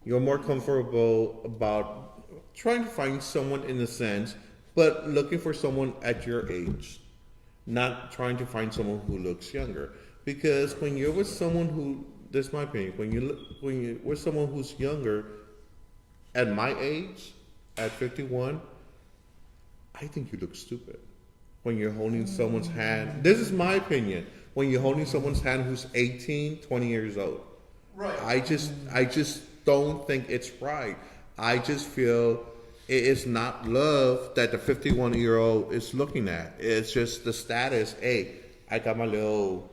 You're more comfortable about trying to find someone in a sense, but looking for someone at your age, not trying to find someone who looks younger. Because when you're with someone who, this is my opinion, when you're with someone who's younger, at my age, at 51, I think you look stupid when you're holding someone's hand. This is my opinion. When you're holding someone's hand who's 18, 20 years old. Right. I just don't think it's right. I just feel it is not love that the 51-year-old is looking at. It's just the status. Hey, I got my little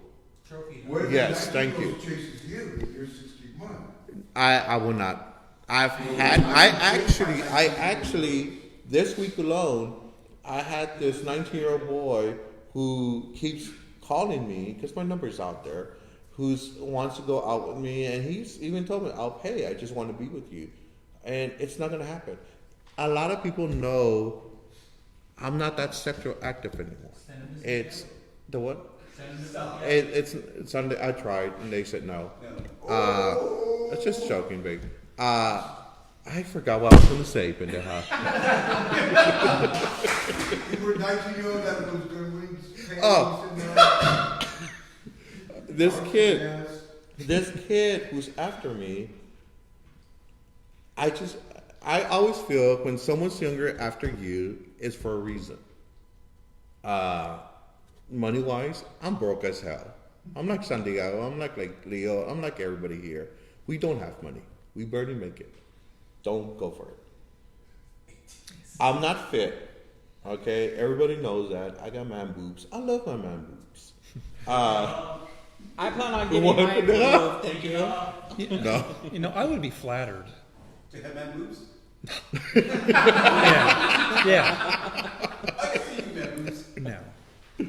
Trophy. What if Yes, the thank 19-year-old you. chases you and you're 61? I will not. I actually, this week alone, I had this 19-year-old boy who keeps calling me, because my number's out there, who wants to go out with me, and he's even told me, I'll pay, I just want to be with you. And it's not going to happen. A lot of people know I'm not that sexual active anymore. It's, the what? It's on the, I tried, and they said no. It's just joking, babe. I forgot what I was going to say, pendeja. You were 19-year-old that was good wings. Oh. This kid who's after me, I always feel when someone's younger after you, it's for a reason. Money wise, I'm broke as hell. I'm like San Diego, I'm like Leo, I'm like everybody here. We don't have money. We barely make it. Don't go for it. I'm not fit. Okay, everybody knows that. I got man boobs. I love my man boobs. I plan on getting my approval. Thank you. No. You know, I would be flattered. To have man boobs? Yeah. I can see you man boobs. No.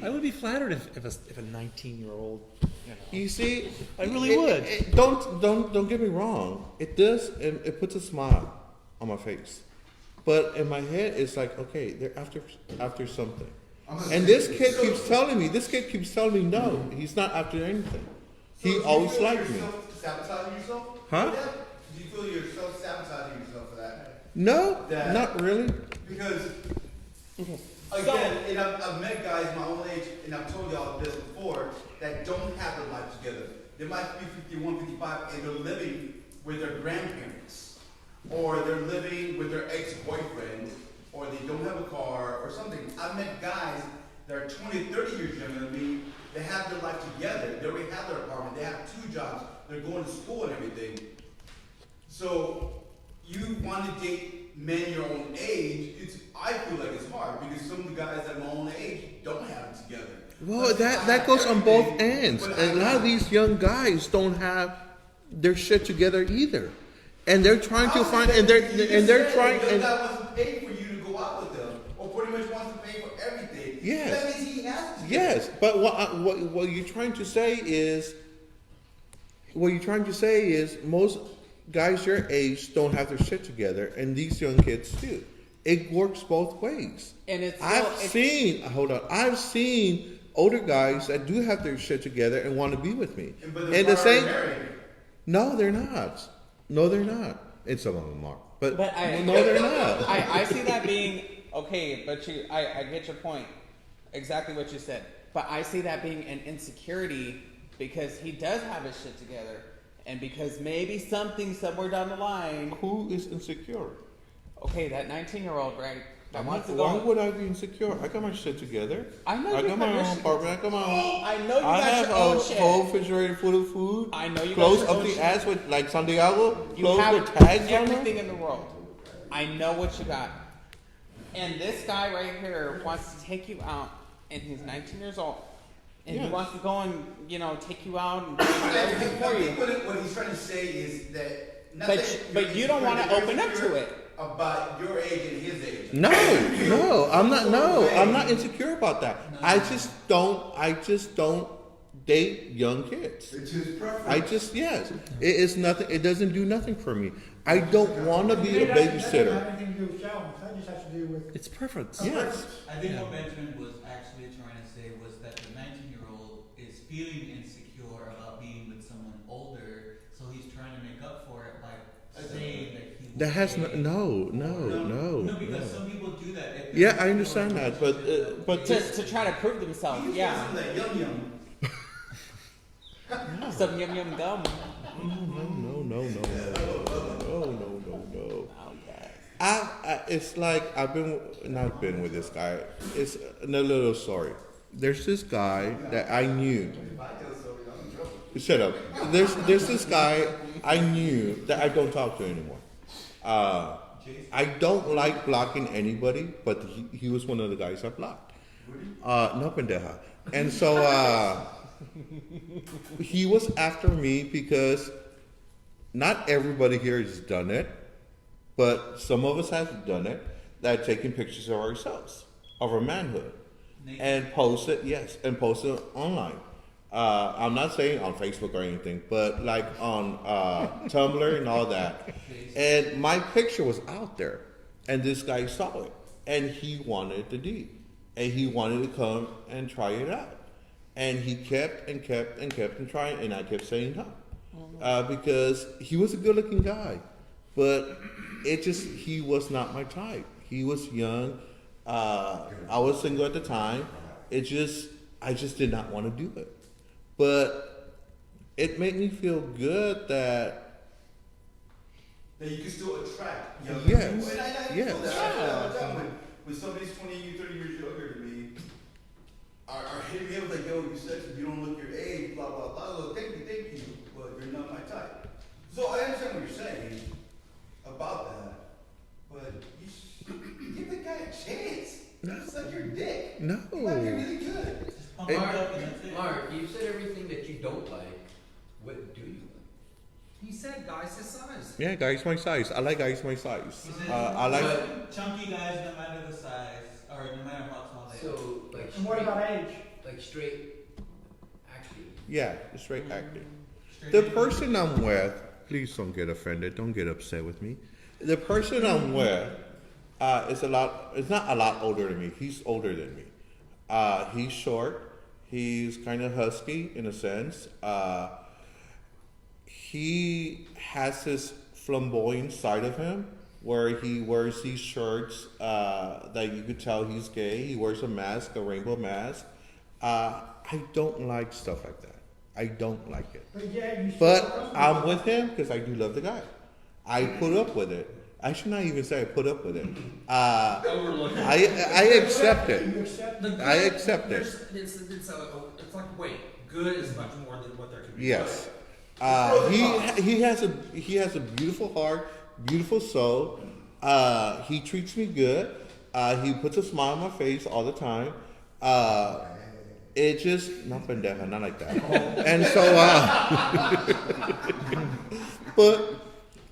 I would be flattered if a 19-year-old, You see, I really would. Don't get me wrong. It does, and it puts a smile on my face. But in my head, it's like, okay, they're after something. And this kid keeps telling me, no, he's not after anything. He always liked me. Sabotaging yourself? Huh? For that? Do you feel you're self-sabotaging yourself for that? No, That- not really. Because, again, and I've met guys my own age, and I've told y'all this before, that don't have their life together. They might be 51, 55, and they're living with their grandparents. Or they're living with their ex-boyfriend, or they don't have a car, or something. I've met guys that are 20, 30 years younger than me, that have their life together. They already have their apartment, they have 2 jobs, they're going to school and everything. So, you want to date men your own age, I feel like it's hard, because some of the guys at my own age don't have it together. Well, that goes on both ends. A lot of these young guys don't have their shit together either. And they're trying to find, and they're trying. The guy wants to pay for you to go out with them, or pretty much wants to pay for everything. Yes. That means he has to. Yes, but what you're trying to say is, most guys your age don't have their shit together, and these young kids do. It works both ways. And I've seen older guys that do have their shit together and want to be with me. But And the same. married. No, they're not. No, they're not. And some of them are, but No, they're not. I see that being okay, but I get your point, exactly what you said. But I see that being an insecurity because he does have his shit together, and because maybe something somewhere down the line. Who is insecure? Okay, that 19-year-old, right? That wants to Why go. would I be insecure? I got my shit together. I know I you got my got your own shit- apartment. I got my own. I know you I got have your own a shit. whole refrigerator full of food. I know you got clothes your up own the shit. ass with like San Diego. You Clothes have with tags on everything them. in the world. I know what you got. And this guy right here wants to take you out, and he's 19 years old. And he Yes. wants to go and, take you out and do everything for I you. think what he's trying to say is that. not But that you- you're but you don't wanna insecure, open up to you're it. About your age and his age. No, I'm not. No, I'm not insecure about that. I just don't date young kids. It's his preference. I just, yes. It is nothing, it doesn't do nothing for me. I don't want to be a That doesn't babysitter. have anything to do with showers. That just has to do with. It's preference. Yes. I think what Benjamin was actually trying to say was that the 19-year-old is feeling insecure about being with someone older, so he's trying to make up for it by saying that he will That has pay. no, No, because some people do that. If Yeah, they're I understand that, but To try to prove themselves, yeah. That yum. Some yum yum gum. no. Okay. It's like not been with this guy. It's a little story. There's this guy that I knew. Shut up. There's this guy I knew that I don't talk to anymore. I don't like blocking anybody, but he was one of the guys I blocked. No pendeja. And so he was after me because not everybody here has done it, but some of us have done it, that taking pictures of ourselves, of our manhood, and post it online. I'm not saying on Facebook or anything, but like on Tumblr and all that. And my picture was out there, and this guy saw it, and he wanted the D, and he wanted to come and try it out. And he kept trying, and I kept saying no. Because he was a good-looking guy, but he was not my type. He was young. I was single at the time. I just did not want to do it. But it made me feel good that you can still attract young Yes. people. And I Yes. feel that. I feel that all the time when somebody's 20, 30 years younger than me, are hitting me up like, yo, you sexy, you don't look your age, blah, blah, blah. Look, thank you, but you're not my type. So I understand what you're saying about that, but give the guy a chance. It's like your dick. No. He might be really good. Just pump it up and that's it. Mark, you said everything that you don't like. What do you like? He said guys his size. Yeah, guys my size. I like guys my size. He said, I like. chunky guys, no matter the size, or no matter how tall they are. So, like, And what about age? like straight acting. Yeah, straight acting. Straight The in. person I'm with, please don't get offended. Don't get upset with me. The person I'm with is not a lot older than me. He's older than me. He's short. He's kind of husky in a sense. He has this flamboyant side of him where he wears these shirts that you could tell he's gay. He wears a mask, a rainbow mask. I don't like stuff like that. I don't like it. But yeah, you But I'm with him because I do love the guy. I put up with it. I should not even say I put up with it. I accept it. You accept The good, I accept it. It's like wait, good is much more than what there can be. Yes. He has a beautiful heart, beautiful soul. He treats me good. He puts a smile on my face all the time. It just not pendeja, not like that. And so, but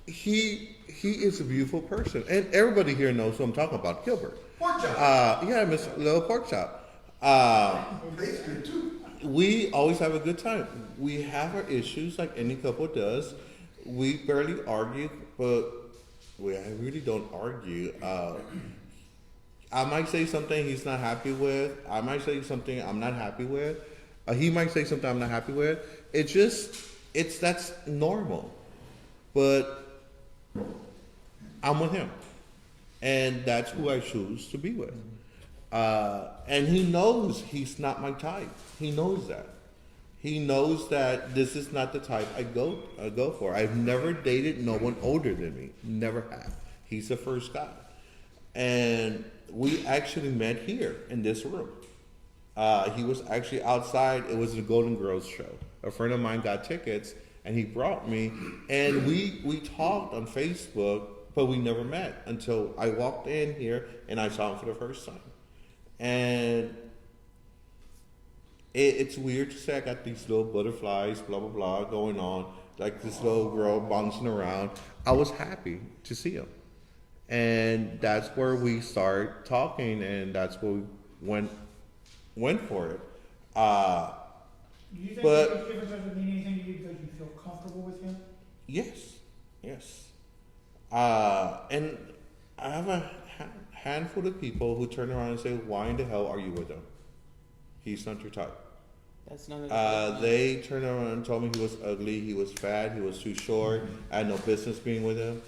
he is a beautiful person, and everybody here knows who I'm talking about, Gilbert. Pork chop. Yeah, Miss Little Pork Chop. Basically, too. We always have a good time. We have our issues like any couple does. We barely argue, but I really don't argue. I might say something he's not happy with. I might say something I'm not happy with. He might say something I'm not happy with. That's normal. But I'm with him. And that's who I choose to be with. And he knows he's not my type. He knows that. He knows that this is not the type I go for. I've never dated no one older than me. Never have. He's the first guy. And we actually met here in this room. He was actually outside. It was the Golden Girls show. A friend of mine got tickets, and he brought me. And we talked on Facebook, but we never met until I walked in here and I saw him for the first time. And it's weird to say I got these little butterflies, blah, blah, blah, going on. Like this little girl bouncing around. I was happy to see him. And that's where we started talking, and that's where we went for it. You think But- the difference doesn't mean anything to you because you feel comfortable with him? Yes, yes. And I have a handful of people who turn around and say, "Why in the hell are you with him? He's not your type." That's none of the They turned around and told me he was ugly, he was fat, he was too short. I had no business being with him.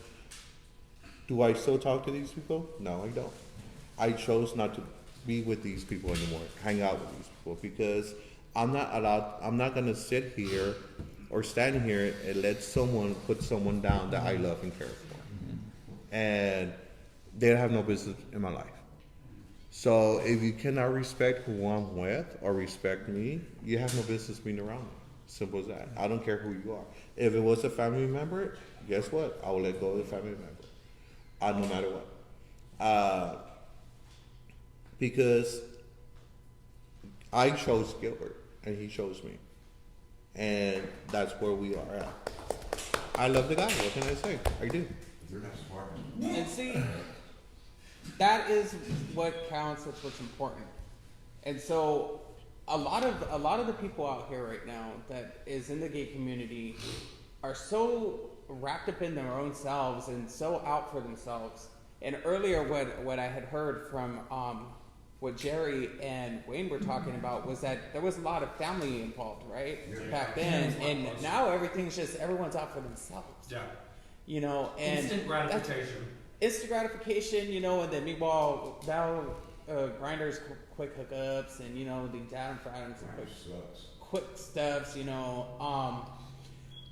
Do I still talk to these people? No, I don't. I chose not to be with these people anymore, hang out with these people, because I'm not gonna sit here or stand here and let someone put someone down that I love and care for. And they have no business in my life. So if you cannot respect who I'm with or respect me, you have no business being around me. Simple as that. I don't care who you are. If it was a family member, guess what? I will let go of the family member. No matter what. Because I chose Gilbert and he chose me. And that's where we are at. I love the guy. What can I say? I do. You're not smart. And see, that is what counts. That's what's important. And so, a lot of the people out here right now that is in the gay community are so wrapped up in their own selves and so out for themselves. And earlier, what I had heard from what Jerry and Wayne were talking about was that there was a lot of family involved, right? Back then, and now everything's just everyone's out for themselves. Yeah. You know, and Instant gratification. Instant gratification, you know, and then meanwhile now grinders quick hookups and you know the down Fridays and quick stuffs, you know.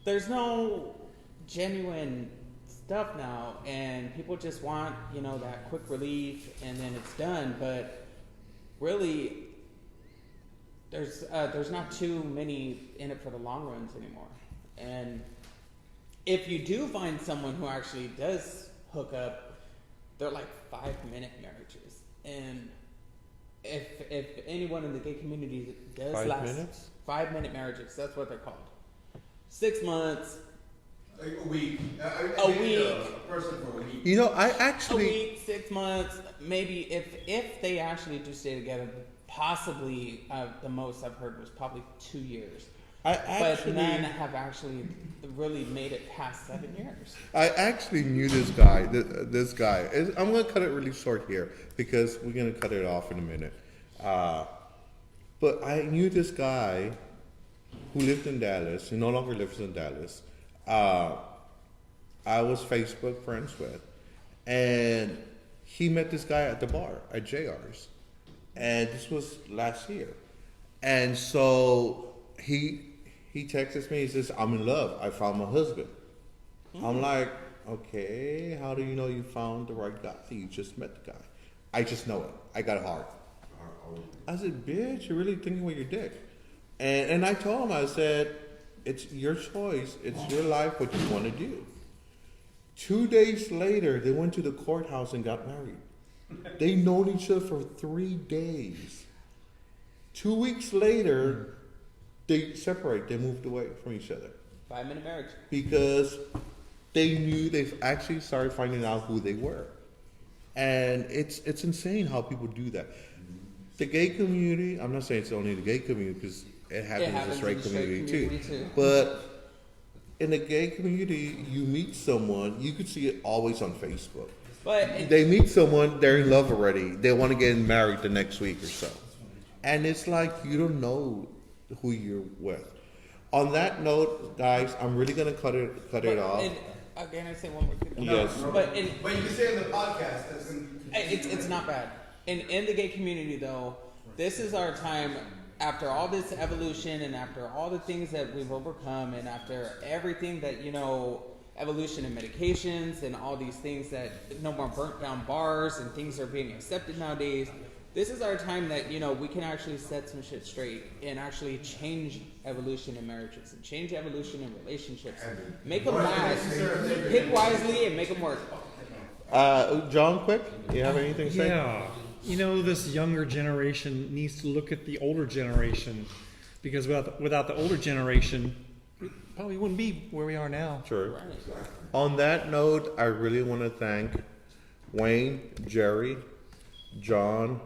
There's no genuine stuff now, and people just want, you know, that quick relief and then it's done. But really, there's not too many in it for the long runs anymore. And if you do find someone who actually does hook up, they're like 5-minute marriages. And if anyone in the gay community does 5 minutes? 5-minute marriages, that's what they're called. 6 months, Like a week. A week. A person for a week. You know, I a actually. week, 6 months, maybe if they actually do stay together, possibly the most I've heard was probably 2 years. But none have actually really made it past 7 years. I actually knew this guy. This guy. I'm gonna cut it really short here because we're gonna cut it off in a minute. But I knew this guy who lived in Dallas. He no longer lives in Dallas. I was Facebook friends with, and he met this guy at the bar at JR's, and this was last year. And so he texts me. He says, "I'm in love. I found my husband." I'm like, "Okay, how do you know you found the right guy? You just met the guy." "I just know it. I got a heart." I said, "Bitch, you're really thinking with your dick." And I told him, I said, "It's your choice. It's your life, what you want to do." 2 days later, they went to the courthouse and got married. They known each other for 3 days. 2 weeks later, they separate. They moved away from each other 5-minute marriage. because they knew they actually started finding out who they were. And it's insane how people do that. The gay community, I'm not saying it's only the gay community because it happens in the straight community too. But in the gay community, you meet someone, you could see it always on Facebook. But They meet someone, they're in love already. They want to get married the next week or so. And it's like you don't know who you're with. On that note, guys, I'm really gonna cut it off. And, again, I say one more thing. Yes. But you can say in the podcast. That's it's not bad. In the gay community, though, this is our time. After all this evolution and after all the things that we've overcome and after everything that, you know, evolution in medications and all these things that no more burnt down bars and things are being accepted nowadays, this is our time that, you know, we can actually set some shit straight and actually change evolution in marriages and change evolution in relationships. Make them last. Pick wisely and make them work. John, quick, you have anything to say? Yeah. You know, this younger generation needs to look at the older generation, because without the older generation, we probably wouldn't be where we are now. Sure. On that note, I really want to thank Wayne, Jerry, John,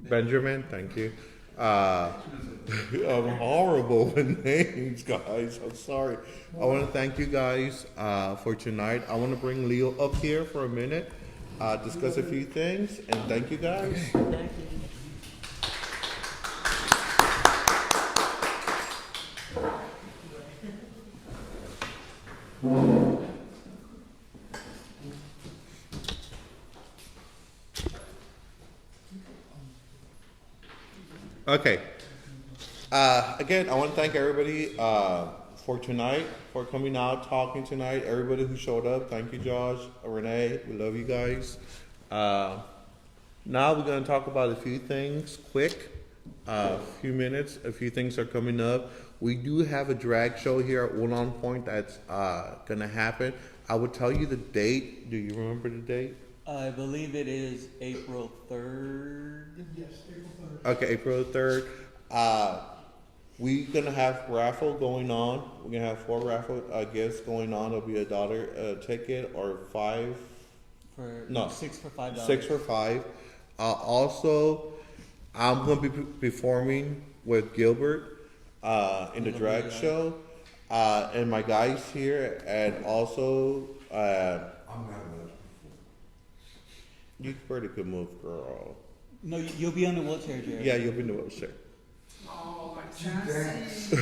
Benjamin, thank you, I'm horrible with names, guys. I'm sorry. I want to thank you guys for tonight. I want to bring Leo up here for a minute, discuss a few things, and thank you guys. Thank you. Okay. Again, I want to thank everybody for tonight, for coming out, talking tonight. Everybody who showed up, thank you, Josh, Renee. We love you guys. Now we're going to talk about a few things quick. A few minutes. A few things are coming up. We do have a drag show here at One On Point that's going to happen. I will tell you the date. Do you remember the date? I believe it is April 3rd. Yes, April 3rd. Okay, April 3rd. We're gonna have raffle going on. We're gonna have 4 raffle gifts going on. There'll be $1 ticket or 5. No, 6 for $5. 6 for 5. Also, I'm gonna be performing with Gilbert in the drag show, and my guys here, and also you pretty good move, girl. No, you'll be on the wheelchair, Jerry. Yeah, you'll be in the wheelchair. Oh, like chassis.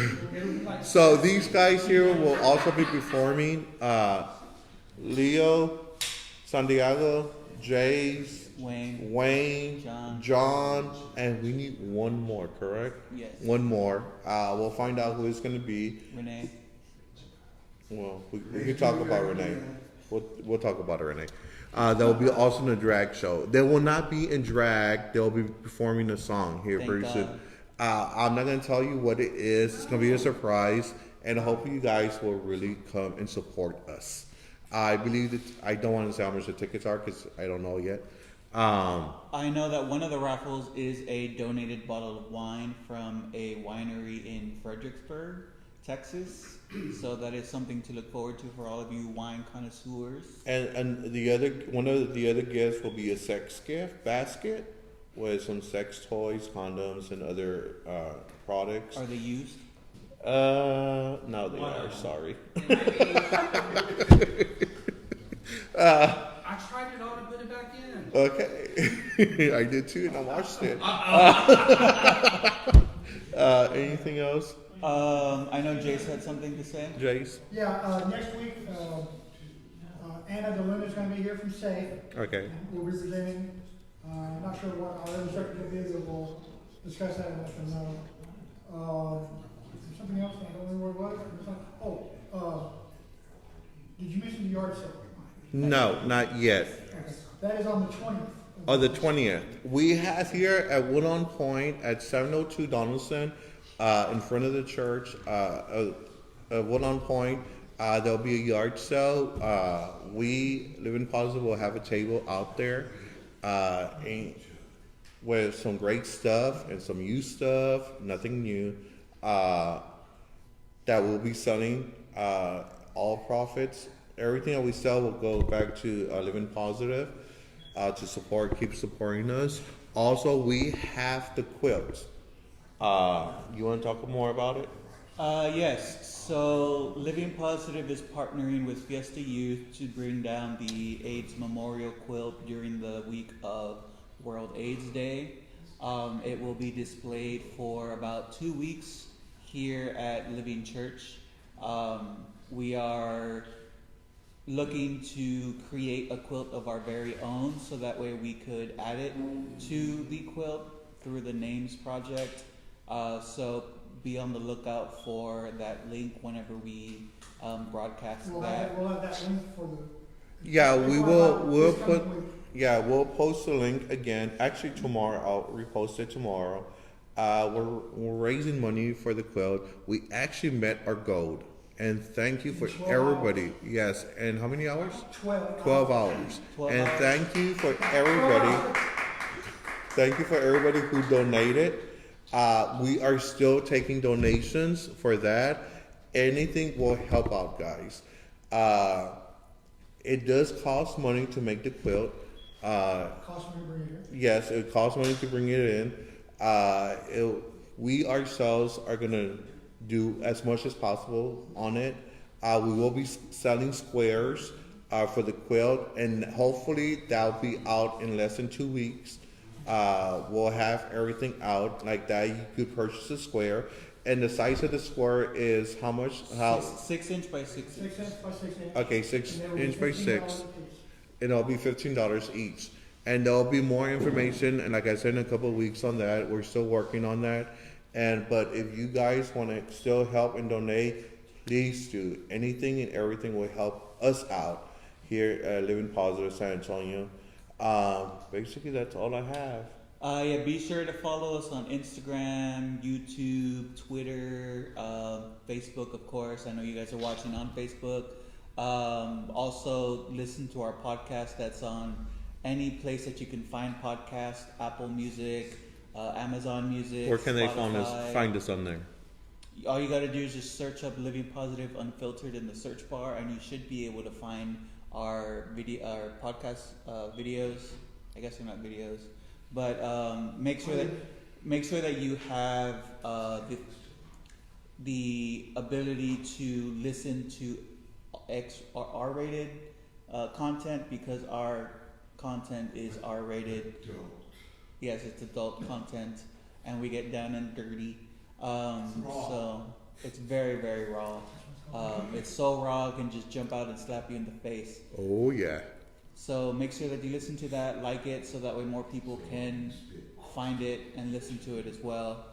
So these guys here will also be performing. Leo, Santiago, Jace, Wayne, John, and we need one more, correct? Yes. One more. We'll find out who it's going to be. Renee. Well, we can talk about Renee. We'll talk about Renee. There will be also in a drag show. They will not be in drag. They'll be performing a song here Thank pretty God. soon. I'm not going to tell you what it is. It's going to be a surprise, and hopefully you guys will really come and support us. I believe that I don't want to say how much the tickets are because I don't know yet. I know that one of the raffles is a donated bottle of wine from a winery in Fredericksburg, Texas. So that is something to look forward to for all of you wine connoisseurs. And one of the other gifts will be a sex gift basket with some sex toys, condoms, and other products. Are they used? No, they are. Sorry. I tried it on and put it back in. Okay, I did too, and I watched it. Anything else, I know Jace had something to say. Jace? Yeah, next week, Anna DeLuna's gonna be here from SAFE. Okay. We'll be presenting, not sure what, our instructor will be, but we'll discuss that and let them know. Something else, I don't remember what it was. Did you mention the yard sale? No, not yet. Okay. That is on the 20th. Oh, the 20th. We have here at Wood on Point at 702 Donaldson, in front of the church, Wood on Point. There'll be a yard sale. We, Living Positive, will have a table out there with some great stuff and some used stuff, nothing new, that we'll be selling. All profits, everything that we sell will go back to Living Positive to keep supporting us. Also, we have the quilt. You want to talk more about it? Yes. So Living Positive is partnering with Fiesta Youth to bring down the AIDS Memorial Quilt during the week of World AIDS Day. It will be displayed for about 2 weeks here at Living Church. We are looking to create a quilt of our very own so that way we could add it to the quilt through the Names Project. So be on the lookout for that link whenever we broadcast We'll that. have that link for the. Yeah, we'll post the link again. Actually, tomorrow I'll repost it tomorrow. We're raising money for the quilt. We actually met our goal, and thank you for 12 everybody. Yes, and how many hours? 12 hours. 12 And hours. thank you for everybody. Thank you for everybody who donated. We are still taking donations for that. Anything will help out, guys. It does cost money to make the quilt. Cost me to bring it here. Yes, it costs money to bring it in. We ourselves are gonna do as much as possible on it. We will be selling squares for the quilt, and hopefully that'll be out in less than 2 weeks. We'll have everything out like that. You could purchase a square, and the size of the square is how much? How? 6 inch by 6 inch. 6 inch by 6 inch. Okay, 6 And it'll be inch by $15 6. a piece. And it'll be $15 each. And there'll be more information, and like I said, in a couple of weeks on that. We're still working on that. But if you guys want to still help and donate, please do. Anything and everything will help us out here at Living Positive San Antonio. Basically, that's all I have. Yeah, be sure to follow us on Instagram, YouTube, Twitter, Facebook, of course. I know you guys are watching on Facebook. Also, listen to our podcast that's on any place that you can find podcasts, Apple Music, Amazon Music. Where can they Spotify. find us on there? All you gotta do is just search up Living Positive Unfiltered in the search bar, and you should be able to find our podcast videos. I guess they're not videos, but make sure that you have the ability to listen to X or R-rated content, because our content is R-rated. Yes, it's adult content, and we get down and dirty. So it's very, very raw. It's so raw, it can just jump out and slap you in the face. Oh, yeah. So make sure that you listen to that, like it, so that way more people can find it and listen to it as well.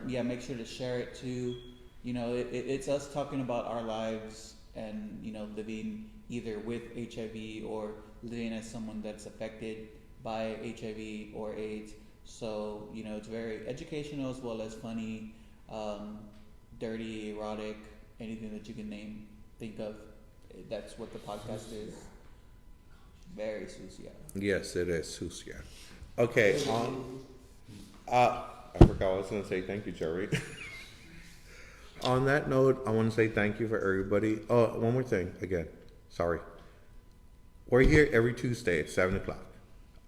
Yeah, make sure to share it too. You know, it's us talking about our lives and, you know, living either with HIV or living as someone that's affected by HIV or AIDS. So, you know, it's very educational as well as funny, dirty, erotic, anything that you can think of. That's what the podcast is. Very sucia. Yes, it is sucia. Okay, I forgot what I was going to say. Thank you, Jerry. On that note, I want to say thank you for everybody. Oh, one more thing. Again, sorry. We're here every Tuesday at 7 o'clock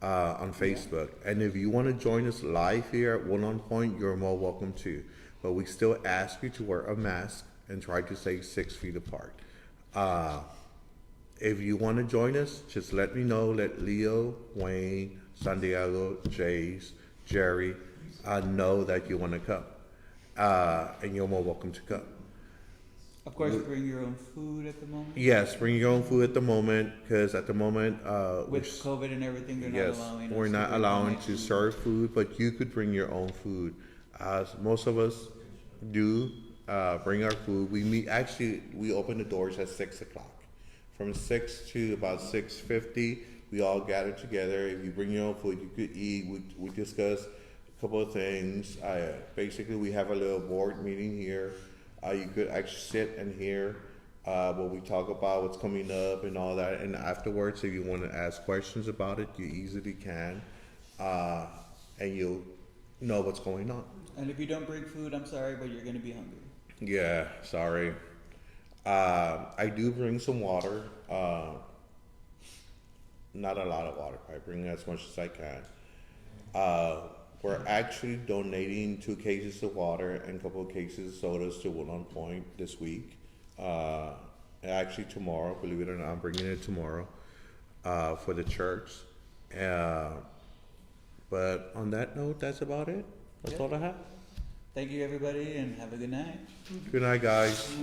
on Facebook. And if you want to join us live here at One On Point, you're more welcome to. But we still ask you to wear a mask and try to stay 6 feet apart. If you want to join us, just let me know. Let Leo, Wayne, Santiago, Jace, Jerry know that you want to come. And you're more welcome to come. Of course, bring your own food at the moment. Yes, bring your own food at the moment, because at the moment with COVID and everything, they're yes, not allowing. we're not allowing to serve food, but you could bring your own food. Most of us do bring our food. We open the doors at 6 o'clock. From 6 to about 6:50, we all gather together. If you bring your own food, you could eat. We discuss a couple of things. Basically, we have a little board meeting here. You could actually sit and hear what we talk about, what's coming up and all that. And afterwards, if you want to ask questions about it, you easily can. And you'll know what's going on. And if you don't bring food, I'm sorry, but you're going to be hungry. Yeah, sorry. I do bring some water. Not a lot of water. I bring as much as I can. We're actually donating 2 cases of water and a couple of cases of sodas to One On Point this week. Actually tomorrow, believe it or not, I'm bringing it tomorrow for the church. But on that note, that's about it. That's all I have. Thank you, everybody, and have a good night. Good night, guys.